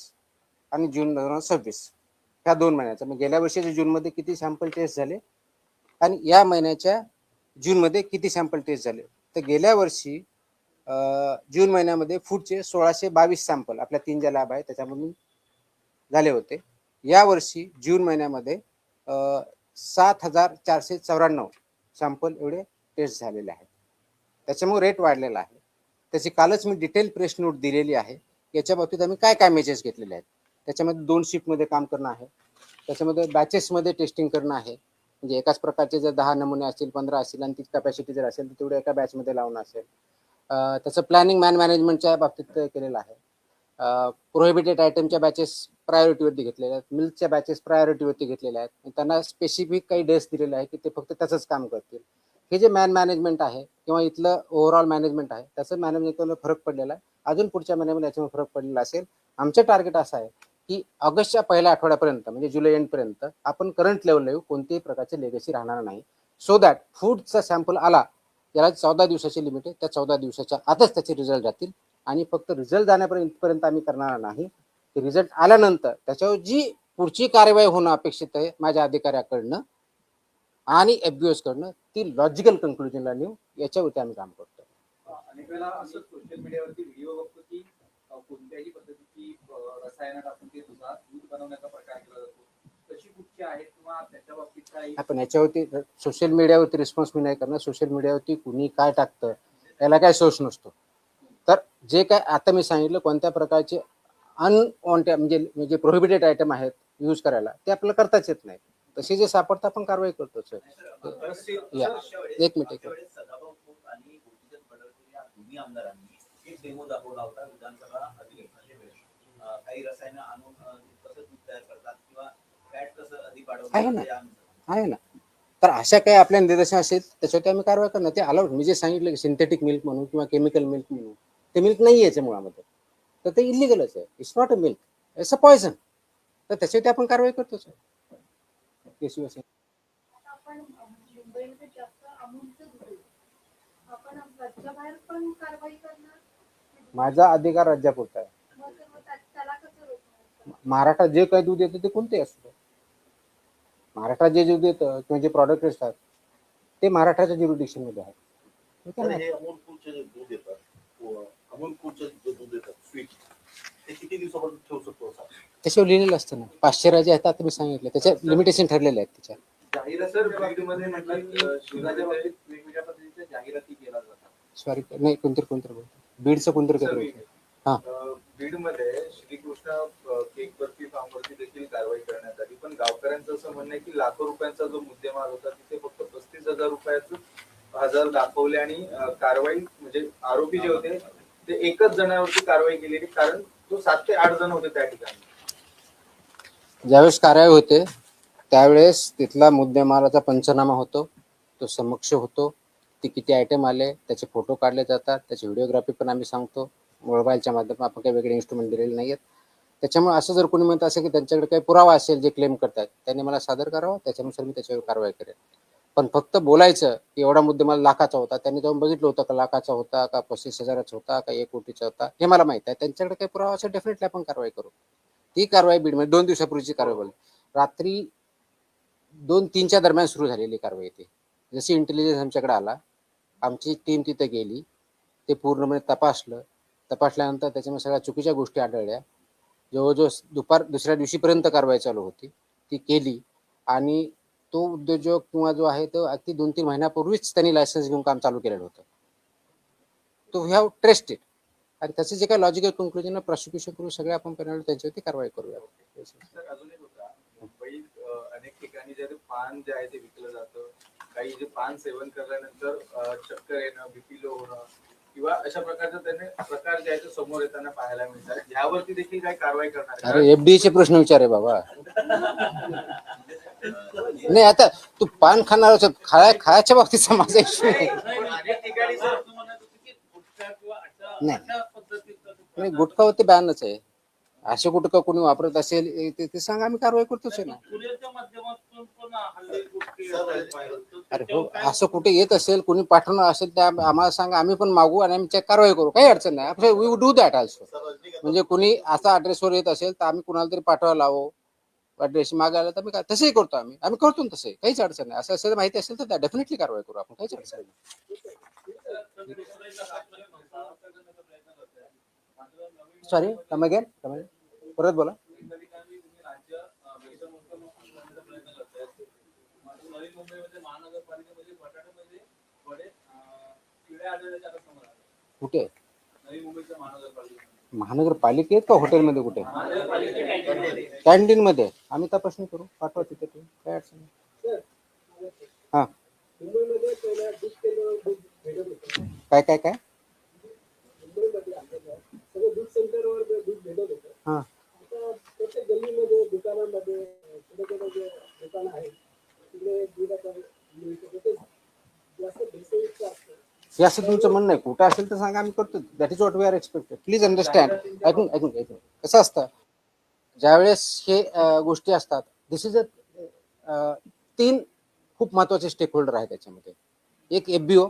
आणि जून 2026 ह्या 2 महिन्याचा. मग गेल्या वर्षीच्या जूनमध्ये किती सॅम्पल टेस्ट झाले आणि या महिन्याच्या जूनमध्ये किती सॅम्पल टेस्ट झाले. तर गेल्या वर्षी जून महिन्यामध्ये फूडचे 1622 सॅम्पल आपल्या 3 ज्या लॅब आहेत त्याच्यामधून झाले होते. या वर्षी जून महिन्यामध्ये 7494 सॅम्पल एवढे टेस्ट झालेले आहेत. त्याच्यामुळे रेट वाढलेला आहे. त्याची कालच मी डिटेल प्रेस नोट दिलेली आहे. याच्या बाबतीत आम्ही काय काय मेजर्स घेतलेले आहेत. त्याच्यामध्ये 2 शिफ्टमध्ये काम करणं आहे, त्याच्यामध्ये बॅचेसमध्ये टेस्टिंग करणं आहे. म्हणजे एकाच प्रकारचे जर 10 नमुने असतील, 15 असतील आणि ती कॅपॅसिटी जर असेल तर तेवढं एका बॅचमध्ये लावणं असेल. त्याचं प्लॅनिंग मॅनेजमेंटच्या बाबतीत केलेलं आहे. प्रोहिबिटेड आयटमच्या बॅचेस प्रायोरिटीवरती घेतलेल्या आहेत, मिल्कच्या बॅचेस प्रायोरिटीवरती घेतलेल्या आहेत. त्यांना स्पेसिफिक काही डेस दिलेले आहे की ते फक्त त्याचंच काम करतील. हे जे मॅनेजमेंट आहे किंवा इथलं ओव्हरऑल मॅनेजमेंट आहे त्याचं मॅनेजमेंटला फरक पडलेला आहे. अजून पुढच्या महिन्यामध्ये याच्यामध्ये फरक पडलेला असेल. आमचं टार्गेट असं आहे की ऑगस्टच्या पहिल्या आठवड्यापर्यंत म्हणजे जुलै एंडपर्यंत आपण करंट लेवलला येऊ, कोणत्याही प्रकारचे लेगसी राहणार नाही. सो दॅट फूडचा सॅम्पल आला याला 14 दिवसाची लिमिट आहे, त्या 14 दिवसाच्या आतच त्याचे रिझल्ट जातील. आणि फक्त रिझल्ट जाण्यापर्यंत आम्ही करणार नाही, रिझल्ट आल्यानंतर त्याच्यावर जी पुढची कार्यवाही होणं अपेक्षित आहे माझ्या अधिकाऱ्याकडनं आणि FBOs कडनं ती लॉजिकल कंक्लुजनला नेऊ, याच्यावरती आम्ही काम करतो. अनेक वेळा असं सोशल मीडियावरती व्हिडिओ बघतो की कोणत्याही पद्धतीची रसायन टाकून ते दूध बनवण्याचा प्रकार केला जातो. कशी कुठची आहे किंवा त्याच्या बाबतीत काही आपण याच्यावरती सोशल मीडियावरती रिस्पॉन्स मी नाही करणार. सोशल मीडियावरती कुणी काय टाकतं याला काय सोर्स नसतो. तर जे काय आता मी सांगितलं कोणत्या प्रकारचे अनवॉन्टेड म्हणजे म्हणजे प्रोहिबिटेड आयटम आहेत यूज करायला, ते आपल्याला करताच येत नाही. तसे जे सापडतं आपण कारवाई करतो सर. या. एक मिनिट. सदाभाऊ खोत आणि गोपीचंद पडळकर या दोन्ही आमदारांनी एक डेमो दाखवला होता विधानसभा अधिवेशनाच्या वेळेस. काही रसायनं आणून कसं दूध तयार करतात किंवा फॅट कसं अधिक आहे ना. वाढवतात आहे ना. तर अशा काही आपल्या निदर्शन असेल त्याच्यावरती आम्ही कारवाई करणार. ते अलाउड मी जे सांगितलं सिंथेटिक मिल्क म्हणून किंवा केमिकल मिल्क म्हणून, ते मिल्क नाही याच्या मुळामध्ये, तर ते इलिगलच आहे. It's not a milk, it's a poison. तर त्याच्यावरती आपण कारवाई करतोच. आपण मुंबईमध्ये जास्त अमूलचं दूध आहे. आपण राज्याबाहेर पण कारवाई करणार. माझा अधिकार राज्यापुरता आहे. मग त्याला कसं रोखणार? महाराष्ट्रात जे काही दूध येतं ते कोणते असतं, महाराष्ट्रात जे दूध येतं किंवा जे प्रॉडक्ट असतात ते महाराष्ट्राच्या ज्युरिडिक्शन मध्ये आहे. तर हे अमूल कूलचे जे दूध येतात, अमूल कूलचे जे दूध येतात स्वीट, ते किती दिवसापर्यंत ठेवू शकतो असा? त्याच्यावर लिहिलेलं असतं ना. 500 राजे आहेत आता मी सांगितलं, त्याच्या लिमिटेशन ठरलेले आहेत त्याच्या. जाहिरात सर बीडमध्ये म्हटलं दुधाच्या बाबतीत वेगवेगळ्या पद्धतीच्या जाहिराती केल्या जातात. सॉरी नाही, कोणतरी बोलतो बीडचं कोणतरी करतो. हा. बीडमध्ये श्रीकृष्ण केक बर्फी फार्मवरती देखील कारवाई करण्यात आली, पण गावकऱ्यांचं असं म्हणणं आहे की लाखो रुपयांचा जो मुद्देमाल होता तिथे फक्त 35,000 रुपयाचं हजर दाखवले आणि कारवाई म्हणजे आरोपी जे होते ते एकच जणांवरती कारवाई केलेली, कारण तो 7 ते 8 जण होते त्या ठिकाणी. ज्यावेळेस कारवाई होते त्यावेळेस तिथला मुद्देमालाचा पंचनामा होतो, तो समक्ष होतो. ते किती आयटम आले त्याचे फोटो काढले जातात, त्याची व्हिडिओग्राफी पण आम्ही सांगतो मोबाईलच्या माध्यमातून. आपण काही वेगळे इन्स्ट्रुमेंट दिलेले नाहीत. त्याच्यामुळे असं जर कोणी म्हणत असेल की त्यांच्याकडे काही पुरावा असेल जे क्लेम करतात, त्यांनी मला सादर करावा, त्याच्यानुसार मी त्याच्यावर कारवाई करेन. पण फक्त बोलायचं की एवढा मुद्देमाल लाखाचा होता, त्यांनी जाऊन बघितलं होतं का लाखाचा होता का 35,000चा होता का 1 कोटीचा होता, हे मला माहित आहे. त्यांच्याकडे काही पुरावा असेल डेफिनेटली आपण कारवाई करू. ती कारवाई बीडमध्ये 2 दिवसापूर्वीची कारवाई बोलली. रात्री 2-3च्या दरम्यान सुरू झालेली कारवाई. ती जशी इंटेलिजन्स आमच्याकडे आला, आमची टीम तिथे गेली, ते पूर्णपणे तपासल्यानंतर त्याच्यामध्ये सगळ्या चुकीच्या गोष्टी आढळल्या. जवळजवळ दुसऱ्या दिवशीपर्यंत कारवाई चालू होती, ती केली. आणि तो उद्योजक किंवा जो आहे तो अगदी 2-3 महिन्यापूर्वीच त्यांनी लायसन्स घेऊन काम चालू केलेलं होतं. तो वी हॅव ट्रेस्ड इट. आणि त्याचे जे काही लॉजिकल कन्क्लुजन प्रॉसिक्युशन करू सगळे आपण पेनल्टी त्यांच्यावरती कारवाई करूया. तर अजून एक होता, मुंबईत अनेक ठिकाणी जे पान जे आहे ते विकलं जातं, काही जे पान सेवन केल्यानंतर चक्कर येणं, बीपी लो होणं किंवा अशा प्रकारचे त्याने प्रकार जे आहे ते समोर येताना पाहायला मिळतात. यावरती देखील काही कारवाई करणार आहे? अरे एफडीचे प्रश्न विचार आहे बाबा. नाही आता तू पान खाणार खायच्या बाबतीचा माझा इश्यू नाही. अनेक ठिकाणी सर असं म्हणत होते की गुटखा किंवा अशा पद्धतीचं नाही, गुटखावरती बॅनच आहे. असे गुटखा कोणी वापरत असेल ते सांगा, आम्ही कारवाई करतोच ना. कुरिअरच्या माध्यमातून पण हल्ली गुटखे अरे हो, असं कुठे येत असेल कोणी पाठवणार असेल त्या आम्हाला सांगा, आम्ही पण मागू आणि आम्ही कारवाई करू, काही अडचण नाही. We do that also. म्हणजे कोणी असा ऍड्रेसवर येत असेल तर आम्ही कुणाला तरी पाठवायला लावू, ऍड्रेस मागायला तर मी तसंही करतो. आम्ही करतो ना तसं, काहीच अडचण नाही. असं असेल माहिती असेल तर डेफिनेटली कारवाई करू आपण, काहीच अडचण नाही. सॉरी कम अगेन परत बोला. नवी मुंबईमध्ये महानगरपालिकेमध्ये बटाट्यामध्ये बडे किडे आढळल्याचे आता समोर आले. कुठे? नवी मुंबईच्या महानगरपालिकेमध्ये. महानगरपालिकेत का हॉटेलमध्ये? कुठे? कॅन्टीन मध्ये. आम्ही तपासणी करू, पाठवा तिथे, काय अडचण नाही. हा काय काय काय हा हे असं तुमचं म्हणणं आहे? कुठं असेल तर सांगा, आम्ही करतो. That is what we are expected. Please understand. ऐकून कसं असतं, ज्यावेळेस हे गोष्टी असतात, दिस इज 3 खूप महत्वाचे स्टेक होल्डर आहेत त्याच्यामध्ये. एक एफबीओ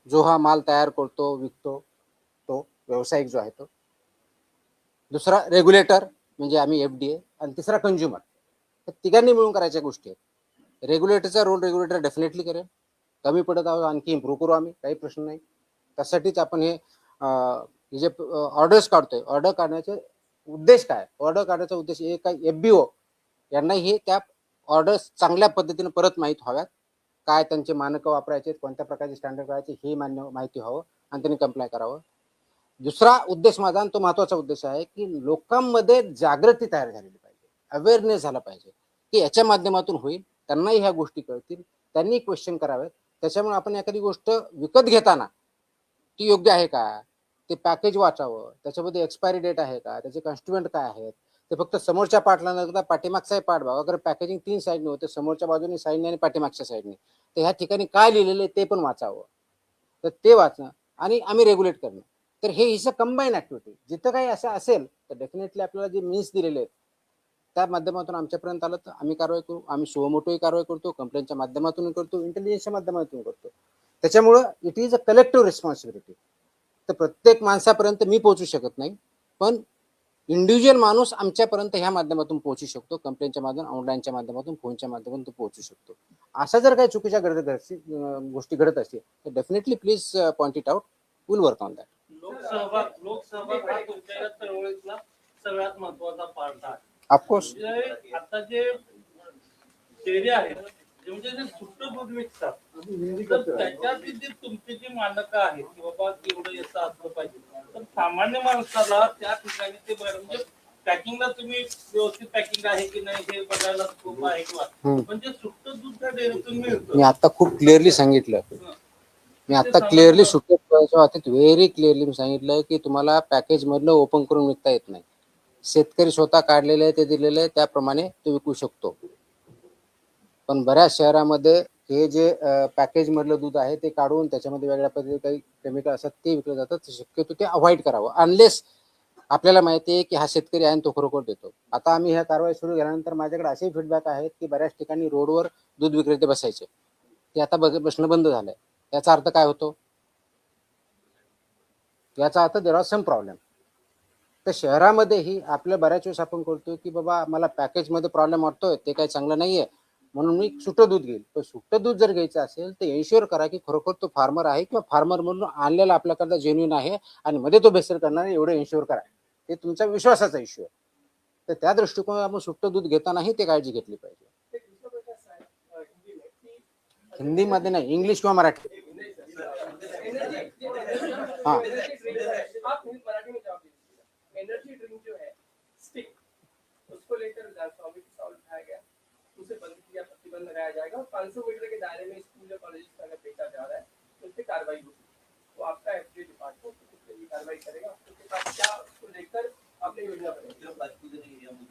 जो हा माल तयार करतो विकतो, तो व्यावसायिक जो आहे तो. दुसरा रेग्युलेटर म्हणजे आम्ही एफडीए, आणि तिसरा कंझ्युमर. तर तिघांनी मिळून करायच्या गोष्टी आहेत. रेग्युलेटरचा रोल रेग्युलेटर डेफिनेटली करेल. कमी पडत आहोत आणखी इम्प्रूव्ह करू आम्ही, काही प्रश्न नाही. त्यासाठीच आपण हे जे ऑर्डर्स काढतोय, ऑर्डर काढण्याचे उद्देश काय? ऑर्डर काढण्याचा उद्देश एक काय, एफबीओ यांना हे त्या ऑर्डर्स चांगल्या पद्धतीने परत माहीत व्हाव्यात. काय त्यांचे मानकं वापरायचे, कोणत्या प्रकारचे स्टँडर्ड करायचे हे माहिती व्हावं आणि त्यांनी कंप्लाय करावं. दुसरा उद्देश माझा, आणि तो महत्वाचा उद्देश आहे, की लोकांमध्ये जागृती तयार झालेली पाहिजे, अवेअरनेस झाला पाहिजे, की याच्या माध्यमातून होईल, त्यांनाही ह्या गोष्टी कळतील, त्यांनी क्वेश्चन करावेत. त्याच्यामुळे आपण एखादी गोष्ट विकत घेताना ती योग्य आहे का, ते पॅकेज वाचावं, त्याच्यामध्ये एक्सपायरी डेट आहे का, त्याचे कॉन्स्टिट्युएंट काय आहेत, ते फक्त समोरच्या पार्टला न करता पाठीमागचाही पार्ट बघा. अगर पॅकेजिंग 3 साईडने होते, समोरच्या बाजूने साईडने आणि पाठीमागच्या साईडने, तर ह्या ठिकाणी काय लिहिलेलं आहे ते पण वाचावं. तर ते वाचणं आणि आम्ही रेग्युलेट करणं. तर हे इज अ कंबाईन ऍक्टिव्हिटी. जिथं काही असं असेल तर डेफिनेटली आपल्याला जे मीन्स दिलेले आहेत त्या माध्यमातून आमच्यापर्यंत आलं तर आम्ही कारवाई करू. आम्ही सुमोटोही कारवाई करतो, कंप्लेंटच्या माध्यमातून करतो, इंटेलिजन्सच्या माध्यमातून करतो. त्याच्यामुळं it is a collective responsibility. तर प्रत्येक माणसापर्यंत मी पोहोचू शकत नाही, पण इंडिव्हिज्युअल माणूस आमच्यापर्यंत ह्या माध्यमातून पोहोचू शकतो, कंप्लेंटच्या माध्यमातून, ऑनलाईनच्या माध्यमातून, फोनच्या माध्यमातून तो पोहोचू शकतो. अशा जर काही चुकीच्या गोष्टी घडत असतील तर definitely please point it out. Will work on that. लोकसहभाग हा तुमच्या या चळवळीतला सगळ्यात महत्वाचा पार्ट आहे. ऑफकोर्स. म्हणजे आता जे डेअरी आहेत, म्हणजे जे सुट्ट दूध विकतात, तर त्याच्यातली जी तुमची जी मानकं आहेत की बाबा एवढं याचं असलं पाहिजे, तर सामान्य माणसाला त्या ठिकाणी ते म्हणजे पॅकिंगला तुम्ही व्यवस्थित पॅकिंग आहे की नाही हे बघायला खूप आहे किंवा म्हणजे सुट्ट दूध त्या डेअरीतून मिळतं. मी आता खूप क्लिअरली सांगितलं. मी आता क्लिअरली सुट्ट्या बाबतीत व्हेरी क्लिअरली मी सांगितलं की तुम्हाला पॅकेज मधलं ओपन करून विकता येत नाही. शेतकरी स्वतः काढलेले आहे ते दिलेले आहे त्याप्रमाणे तो विकू शकतो. पण बऱ्याच शहरामध्ये हे जे पॅकेज मधलं दूध आहे ते काढून त्याच्यामध्ये वेगळ्या पद्धतीने काही केमिकल असतात ते विकले जातात. शक्यतो ते अवॉइड करावं अनलेस आपल्याला माहिती आहे की हा शेतकरी आहे तो खरोखर देतो. आता आम्ही ह्या कारवाई सुरू केल्यानंतर माझ्याकडे असे फीडबॅक आहेत की बऱ्याच ठिकाणी रोडवर दूध विक्रेते बसायचे, ते आता बसणं बंद झालंय. याचा अर्थ काय होतो? याचा अर्थ देर आर सम प्रॉब्लेम. तर शहरामध्येही आपल्या बऱ्याच वेळेस आपण करतो की बाबा मला पॅकेजमध्ये प्रॉब्लेम वाटतोय, ते काही चांगलं नाहीये म्हणून मी सुटं दूध घेईल. पण सुटं दूध जर घ्यायचं असेल तर एन्श्युअर करा की खरोखर तो फार्मर आहे किंवा फार्मर म्हणून आणलेला आपल्याकडे जेन्युइन आहे आणि मध्ये तो भेसळ करणार आहे, एवढं एन्श्युअर करा. ते तुमच्या विश्वासाचा इश्यू आहे. तर त्या दृष्टिकोनात आपण सुटं दूध घेतानाही ते काळजी घेतली पाहिजे. हिंदीमध्ये नाही, इंग्लिश किंवा मराठी. हाँ आप मराठी में जवाब दीजिए। एनर्जी ड्रिंक जो है स्टिक, उसको लेकर स्वामी की सवाल उठाया गया, उसे बंद किया, प्रतिबंध लगाया जाएगा और 500 मीटर के दायरे में स्कूल या कॉलेज में अगर बेचा जा रहा है तो उस पर कार्रवाई होगी। तो आपका एफडीए डिपार्टमेंट उसके लिए कार्रवाई करेगा। उसके बाद क्या उसको लेकर आपने योजना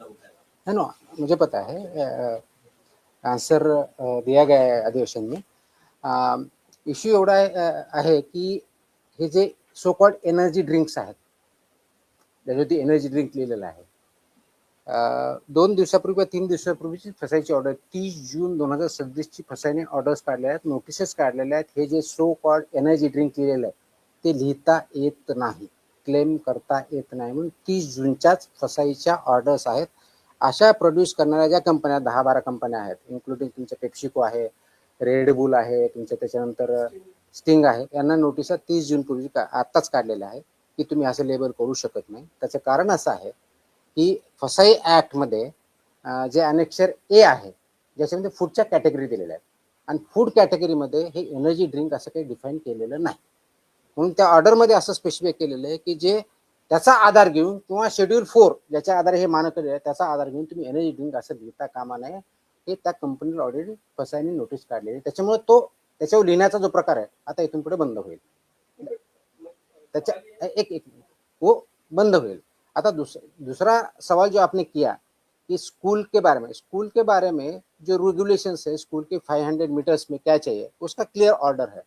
बनाई? है ना, मुझे पता है, आंसर दिया गया है अधिवेशन में. इश्यू एवढा आहे की हे जे सो कॉल्ड एनर्जी ड्रिंक्स आहेत, त्याच्यावरती एनर्जी ड्रिंक लिहिलेलं आहे. 2 दिवसापूर्वी 3 दिवसापूर्वीची फसायची ऑर्डर 30 जून 2026 फसायने ऑर्डर्स काढल्या आहेत, नोटिसेस काढलेल्या आहेत. हे जे सो कॉल्ड एनर्जी ड्रिंक लिहिलेलं आहे ते लिहिता येत नाही, क्लेम करता येत नाही, म्हणून 30 जूनच्याच फसाईच्या ऑर्डर्स आहेत. अशा प्रोड्यूस करणाऱ्या ज्या कंपन्या 10-12 कंपन्या आहेत, इन्क्लुडिंग तुमच्या पेप्सिको आहे, रेड बुल आहे, तुमच्या त्याच्यानंतर स्टिंग आहे, यांना नोटिसा 30 जून पूर्वी आत्ताच काढलेल्या आहे की तुम्ही असं लेबल करू शकत नाही. त्याचं कारण असं आहे की फसाई ॲक्टमध्ये जे अनेक्चर ए आहे ज्याच्यामध्ये फूडच्या कॅटेगरी दिलेल्या आहेत आणि फूड कॅटेगरीमध्ये हे एनर्जी ड्रिंक असं काही डिफाईन केलेलं नाही. म्हणून त्या ऑर्डरमध्ये असं स्पेसिफाय केलेलं आहे की जे त्याचा आधार घेऊन किंवा शेड्यूल 4 ज्याच्या आधारे हे मानक आहे त्याचा आधार घेऊन तुम्ही एनर्जी ड्रिंक असं लिहिता कामा नये. हे त्या कंपनीला ऑलरेडी फसाईने नोटीस काढलेली आहे. त्याच्यामुळे तो त्याच्यावर लिहिण्याचा जो प्रकार आहे आता इथून पुढे बंद होईल. त्याच्या एक वो बंद होईल. आता दूसरा सवाल जो आपने किया कि स्कूल के बारे में जो रेगुलेशंस है स्कूल के 500 मीटर्स में क्या चाहिए उसका क्लियर ऑर्डर है.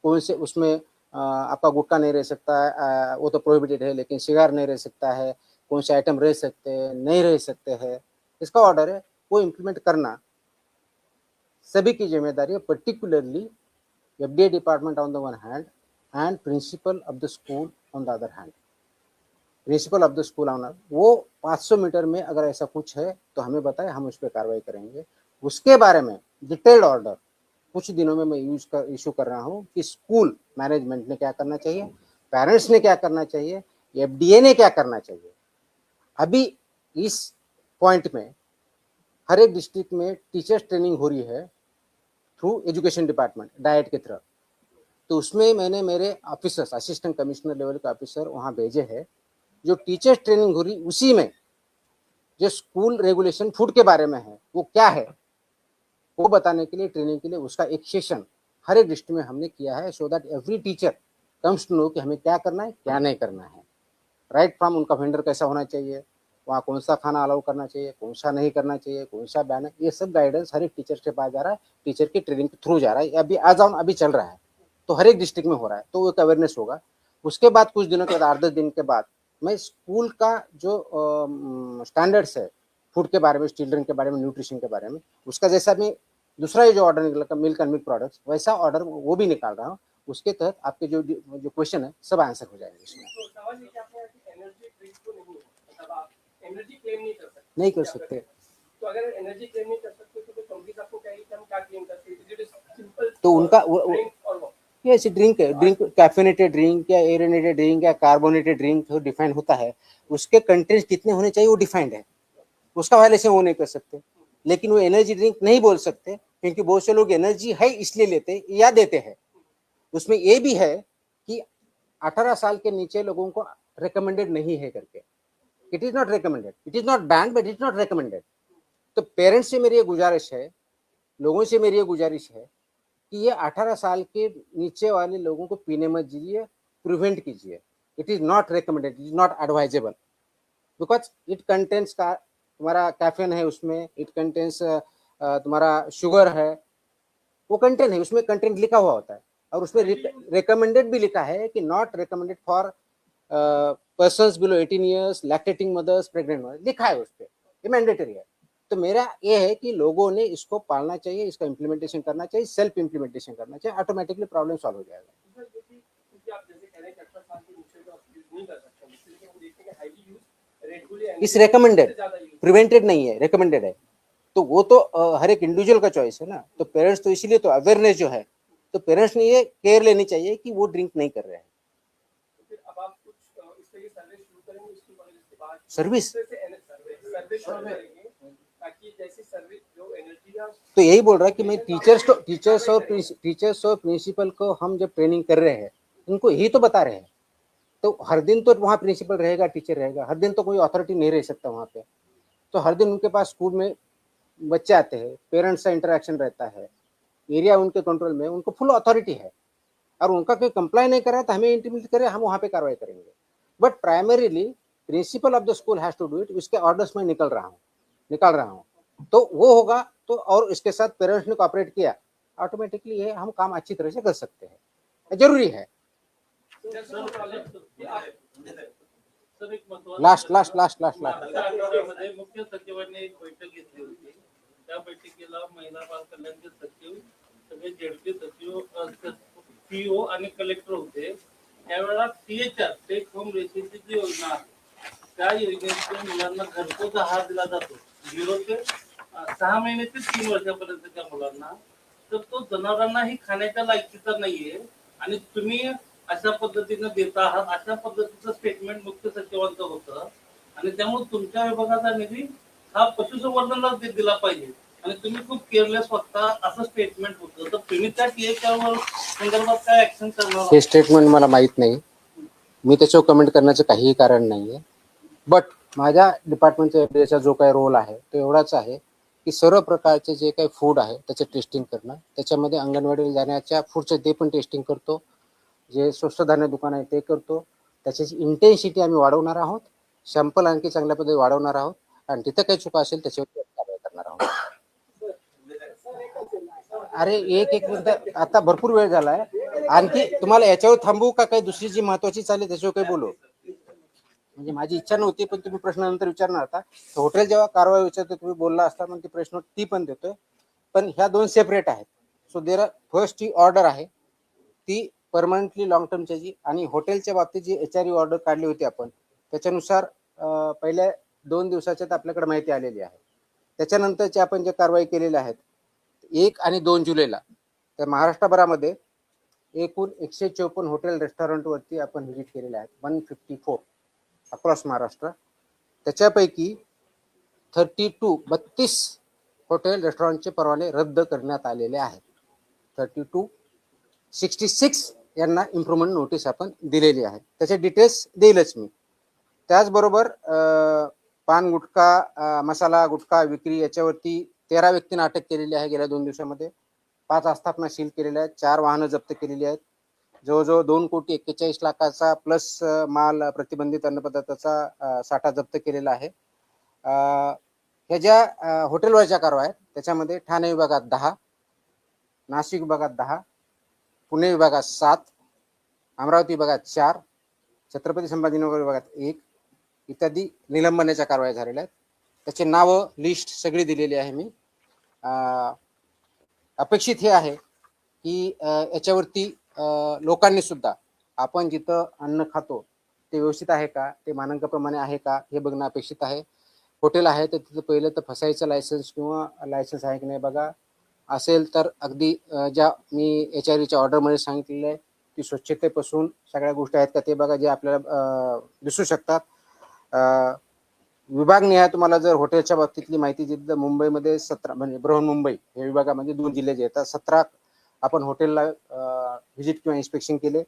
कौन से उसमें आपका गुटखा नहीं रह सकता, वो तो प्रोहिबिटेड है, लेकिन सिगार नहीं रह सकता है, कौन से आइटम रह सकते हैं नहीं रह सकते हैं, इसका ऑर्डर है. वो इम्प्लीमेंट करना सभी की जिम्मेदारी है, particularly FDA department on the one hand and principal of the school on the other hand. Principal of the school owner वो 500 मीटर में अगर ऐसा कुछ है तो हमें बताएं, हम उस पर कार्रवाई करेंगे. उसके बारे में डिटेल्ड ऑर्डर कुछ दिनों में मैं इशू कर रहा हूँ कि स्कूल मैनेजमेंट ने क्या करना चाहिए, पेरेंट्स ने क्या करना चाहिए, एफडीए ने क्या करना चाहिए. अभी इस पॉइंट में हर एक डिस्ट्रिक्ट में टीचर्स ट्रेनिंग हो रही है थ्रू एजुकेशन डिपार्टमेंट डाइट के थ्रू. तो उसमें मैंने मेरे ऑफिसर्स, असिस्टेंट कमिश्नर लेवल के ऑफिसर वहाँ भेजे हैं। जो टीचर्स ट्रेनिंग हो रही उसी में जो स्कूल रेगुलेशन फूड के बारे में है वो क्या है वो बताने के लिए, ट्रेनिंग के लिए उसका एक सेशन हर एक डिस्ट्रिक्ट में हमने किया है, so that every teacher comes to know कि हमें क्या करना है क्या नहीं करना है। राइट फ्रॉम उनका वेंडर कैसा होना चाहिए, वहाँ कौन सा खाना अलाउ करना चाहिए, कौन सा नहीं करना चाहिए, कौन सा बैन है, ये सब गाइडेंस हर एक टीचर के पास जा रहा है, टीचर की ट्रेनिंग के थ्रू जा रहा है। अभी आज ऑन अभी चल रहा है, तो हर एक डिस्ट्रिक्ट में हो रहा है, तो एक अवेयरनेस होगा। उसके बाद कुछ दिनों के बाद 8-10 दिन के बाद मैं स्कूल का जो स्टैंडर्ड्स है फूड के बारे में, चिल्ड्रन के बारे में, न्यूट्रिशन के बारे में, उसका जैसा मैं दूसरा ये जो ऑर्डर निकला मिल्क एंड मिल्क प्रोडक्ट्स, वैसा ऑर्डर वो भी निकाल रहा हूँ। उसके तहत आपके जो क्वेश्चन है सब आंसर हो जाएंगे इसमें। तो सवाल ये कि आपने एनर्जी ड्रिंक तो नहीं है, मतलब आप एनर्जी क्लेम नहीं कर सकते। नहीं कर सकते। तो अगर एनर्जी क्लेम नहीं कर सकते तो कंपनीज आपको कहेगी कि हम क्या क्लेम करते हैं, इट इज सिंपल। तो उनका ड्रिंक और वो ये ऐसी ड्रिंक है, ड्रिंक कैफिनेटेड ड्रिंक या एरेनेटेड ड्रिंक या कार्बोनेटेड ड्रिंक जो डिफाइन होता है, उसके कंटेंट्स कितने होने चाहिए वो डिफाइंड है, उसका वायलेशन वो नहीं कर सकते। लेकिन वो एनर्जी ड्रिंक नहीं बोल सकते, क्योंकि बहुत से लोग एनर्जी है इसलिए लेते या देते हैं। उसमें ये भी है कि 18 साल के नीचे लोगों को रिकमेंडेड नहीं है करके, it is not recommended, it is not ban but it is not recommended. तो पेरेंट्स से मेरी ये गुजारिश है, लोगों से मेरी ये गुजारिश है कि ये 18 साल के नीचे वाले लोगों को पीने मत दीजिए, प्रिवेंट कीजिए। It is not recommended, it is not advisable, because it contents का तुम्हारा कैफीन है उसमें, इट कंटेंट्स तुम्हारा शुगर है, वो कंटेंट है, उसमें कंटेंट लिखा हुआ होता है। और उसमें रिकमेंडेड भी लिखा है कि not recommended for persons below 18 years, lactating mothers, pregnant mothers, लिखा है उस पर, ये मैंडेटरी है। तो मेरा ये है कि लोगों ने इसको पालना चाहिए, इसका इम्प्लीमेंटेशन करना चाहिए, सेल्फ इम्प्लीमेंटेशन करना चाहिए, ऑटोमेटिकली प्रॉब्लम सॉल्व हो जाएगा। क्योंकि आप जैसे कह रहे हैं कि 18 साल के नीचे तो आप यूज नहीं कर सकते, इसलिए हम देखते हैं कि हाईली यूज रेगुलर इस recommended, प्रिवेंटेड नहीं है, रिकमेंडेड है। तो वो तो हर एक इंडिविजुअल का चॉइस है ना। तो पेरेंट्स तो इसीलिए तो अवेयरनेस जो है, तो पेरेंट्स ने ये केयर लेनी चाहिए कि वो ड्रिंक नहीं कर रहे हैं। फिर अब आप कुछ इस तरह की सर्वे शुरू करेंगे स्कूल कॉलेज के बाद, सर्विस सर्वे शुरू करेंगे ताकि जैसे सर्विस जो एनर्जी या तो यही बोल रहा है कि मैं टीचर्स और प्रिंसिपल को हम जब ट्रेनिंग कर रहे हैं उनको यही तो बता रहे हैं। तो हर दिन तो वहाँ प्रिंसिपल रहेगा, टीचर रहेगा, हर दिन तो कोई अथॉरिटी नहीं रह सकता वहाँ पे। तो हर दिन उनके पास स्कूल में बच्चे आते हैं, पेरेंट्स से इंटरेक्शन रहता है, एरिया उनके कंट्रोल में, उनको फुल अथॉरिटी है। और उनका कोई कंप्लाई नहीं कर रहा है तो हमें इंटीमेट करे, हम वहाँ पे कार्रवाई करेंगे। But primarily principal of the school has to do it. उसके ऑर्डर्स में निकाल रहा हूँ तो वो होगा। तो और इसके साथ पेरेंट्स ने कोऑपरेट किया, ऑटोमेटिकली ये हम काम अच्छी तरह से कर सकते हैं, जरूरी है। सर एक महत्त्वाचं लास्ट आठवड्यामध्ये मुख्य सचिवांनी एक बैठक घेतली होती. त्या बैठकीला महिला बाल कल्याणचे सचिव, सगळे जेडपी सचिव, पीओ आणि कलेक्टर होते. त्यावेळेला THR टेक होम रेसिपीची जी योजना आहे, त्या योजनेतून मुलांना घरपोच आहार दिला जातो 0 ते 6 महिने ते 3 वर्षापर्यंतच्या मुलांना. तर तो जनावरांनाही खाण्याच्या लायकीचा नाहीये आणि तुम्ही अशा पद्धतीने देत आहात, अशा पद्धतीचं स्टेटमेंट मुख्य सचिवांचं होतं. आणि त्यामुळे तुमच्या विभागाचा निधी हा पशुसंवर्धनाला दिला पाहिजे आणि तुम्ही खूप केअरलेस वागता असं स्टेटमेंट होतं. तर तुम्ही त्या THR संदर्भात काय ऍक्शन करणार? हे स्टेटमेंट मला माहीत नाही, मी त्याच्यावर कमेंट करण्याचं काहीही कारण नाही आहे. बट माझ्या डिपार्टमेंटचा जो काही रोल आहे तो एवढाच आहे की सर्व प्रकारचे जे काही फूड आहे त्याचं टेस्टिंग करणं. त्याच्यामध्ये अंगणवाडीला जाण्याच्या फूडचं ते पण टेस्टिंग करतो, जे स्वस्त धान्य दुकान आहे ते करतो. त्याची इंटेन्सिटी आम्ही वाढवणार आहोत, सॅम्पल आणखी चांगल्या पद्धतीने वाढवणार आहोत आणि तिथं काही चुका असेल त्याच्यावर कारवाई करणार आहोत. अरे एक मिनिट, आता भरपूर वेळ झालाय. आणखी तुम्हाला याच्यावर थांबू का काही दुसरी जी महत्वाची चालेल त्याच्यावर काही बोलू? म्हणजे माझी इच्छा नव्हती, पण तुम्ही प्रश्न नंतर विचारणार होता. हॉटेल जेव्हा कारवाई विचारतो तुम्ही बोलला असता, मग ती प्रश्न ती पण देतोय. पण ह्या दोन सेपरेट आहेत. सो देर फर्स्ट ही ऑर्डर आहे ती परमनंटली लॉंग टर्मची जी, आणि हॉटेलच्या बाबतीत जी HRE ऑर्डर काढली होती आपण त्याच्यानुसार पहिल्या 2 दिवसाच्यात आपल्याकडे माहिती आलेली आहे. त्याच्यानंतरचे आपण जे कारवाई केलेल्या आहेत 1 आणि 2 जुलैला तर महाराष्ट्रभरामध्ये एकूण 154 हॉटेल रेस्टॉरंटवरती आपण व्हिजिट केलेले आहेत, 154 अक्रॉस महाराष्ट्र. त्याच्यापैकी 32 हॉटेल रेस्टॉरंटचे परवाने रद्द करण्यात आलेले आहेत. 32 66 यांना इम्प्रुव्हमेंट नोटीस आपण दिलेली आहे. त्याचे डिटेल्स देईलच मी. त्याचबरोबर पान गुटखा मसाला गुटखा विक्री याच्यावरती 13 व्यक्तींना अटक केलेली आहे गेल्या 2 दिवसामध्ये. 5 आस्थापना सील केलेल्या आहेत, 4 वाहनं जप्त केलेली आहेत. जवळजवळ 2,41,40,00,000चा प्लस माल प्रतिबंधित अन्नपदार्थाचा साठा जप्त केलेला आहे. ह्या ज्या हॉटेलवरच्या कारवाया आहेत त्याच्यामध्ये ठाणे विभागात 10, नाशिक विभागात 10, पुणे विभागात 7, अमरावती विभागात 4, छत्रपती संभाजीनगर विभागात 1 इत्यादी निलंबनाच्या कारवाया झालेल्या आहेत. त्याचे नावं लिस्ट सगळी दिलेली आहे मी. अपेक्षित हे आहे की याच्यावरती लोकांनी सुद्धा आपण जिथं अन्न खातो ते व्यवस्थित आहे का, ते मानकाप्रमाणे आहे का हे बघणं अपेक्षित आहे. हॉटेल आहे तर तिथं पहिलं तर फसायचं लायसन्स किंवा लायसन्स आहे की नाही बघा. असेल तर अगदी ज्या मी HREच्या ऑर्डरमध्ये सांगितलेलं आहे ती स्वच्छतेपासून सगळ्या गोष्टी आहेत का ते बघा, जे आपल्याला दिसू शकतात. विभागनिहाय तुम्हाला जर हॉटेलच्या बाबतीतली माहिती दिली तर मुंबईमध्ये 17 म्हणजे बृहन्मुंबई या विभागामध्ये 2 जिल्हे जे येतात, 17 आपण हॉटेलला व्हिजिट किंवा इन्स्पेक्शन केले,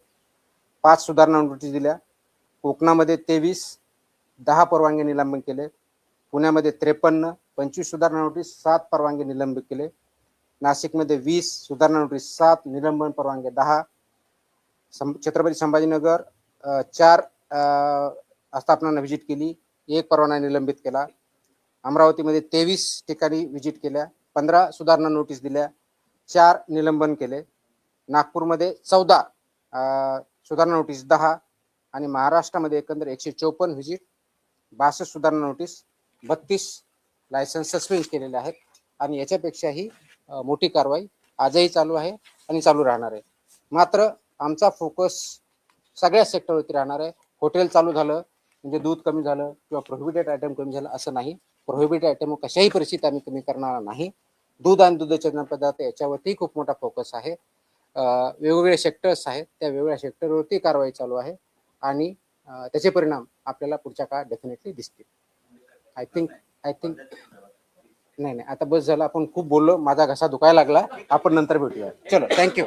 5 सुधारणा नोटीस दिल्या. कोकणामध्ये 23, 10 परवानगी निलंबन केले. पुण्यामध्ये 53, 25 सुधारणा नोटीस, 7 परवानगी निलंबित केले. नाशिकमध्ये 20 सुधारणा नोटीस, 7 निलंबन परवानगी 10. छत्रपती संभाजीनगर 4 आस्थापनांना व्हिजिट केली, 1 परवाना निलंबित केला. अमरावतीमध्ये 23 ठिकाणी व्हिजिट केल्या, 15 सुधारणा नोटीस दिल्या, 4 निलंबन केले. नागपूरमध्ये 14 सुधारणा नोटीस 10 आणि महाराष्ट्रामध्ये एकंदर 154 व्हिजिट, 62 सुधारणा नोटीस, 32 लायसन्स सस्पेंड केलेले आहेत. आणि याच्यापेक्षाही मोठी कारवाई आजही चालू आहे आणि चालू राहणार आहे. मात्र आमचा फोकस सगळ्या सेक्टरवरती राहणार आहे. हॉटेल चालू झालं म्हणजे दूध कमी झालं किंवा प्रोहिबिटेड आयटम कमी झालं असं नाही. प्रोहिबिटेड आयटम कशाही परिस्थितीत आम्ही कमी करणार नाही. दूध आणि दुधाचे पदार्थ याच्यावरती खूप मोठा फोकस आहे. वेगवेगळे सेक्टर्स आहेत, त्या वेगवेगळ्या सेक्टरवरती कारवाई चालू आहे आणि त्याचे परिणाम आपल्याला पुढच्या काळात डेफिनेटली दिसतील. आय थिंक नाही आता बस झालं, आपण खूप बोललो, माझा घसा दुखायला लागला. आपण नंतर भेटूया. चलो, थँक्यू.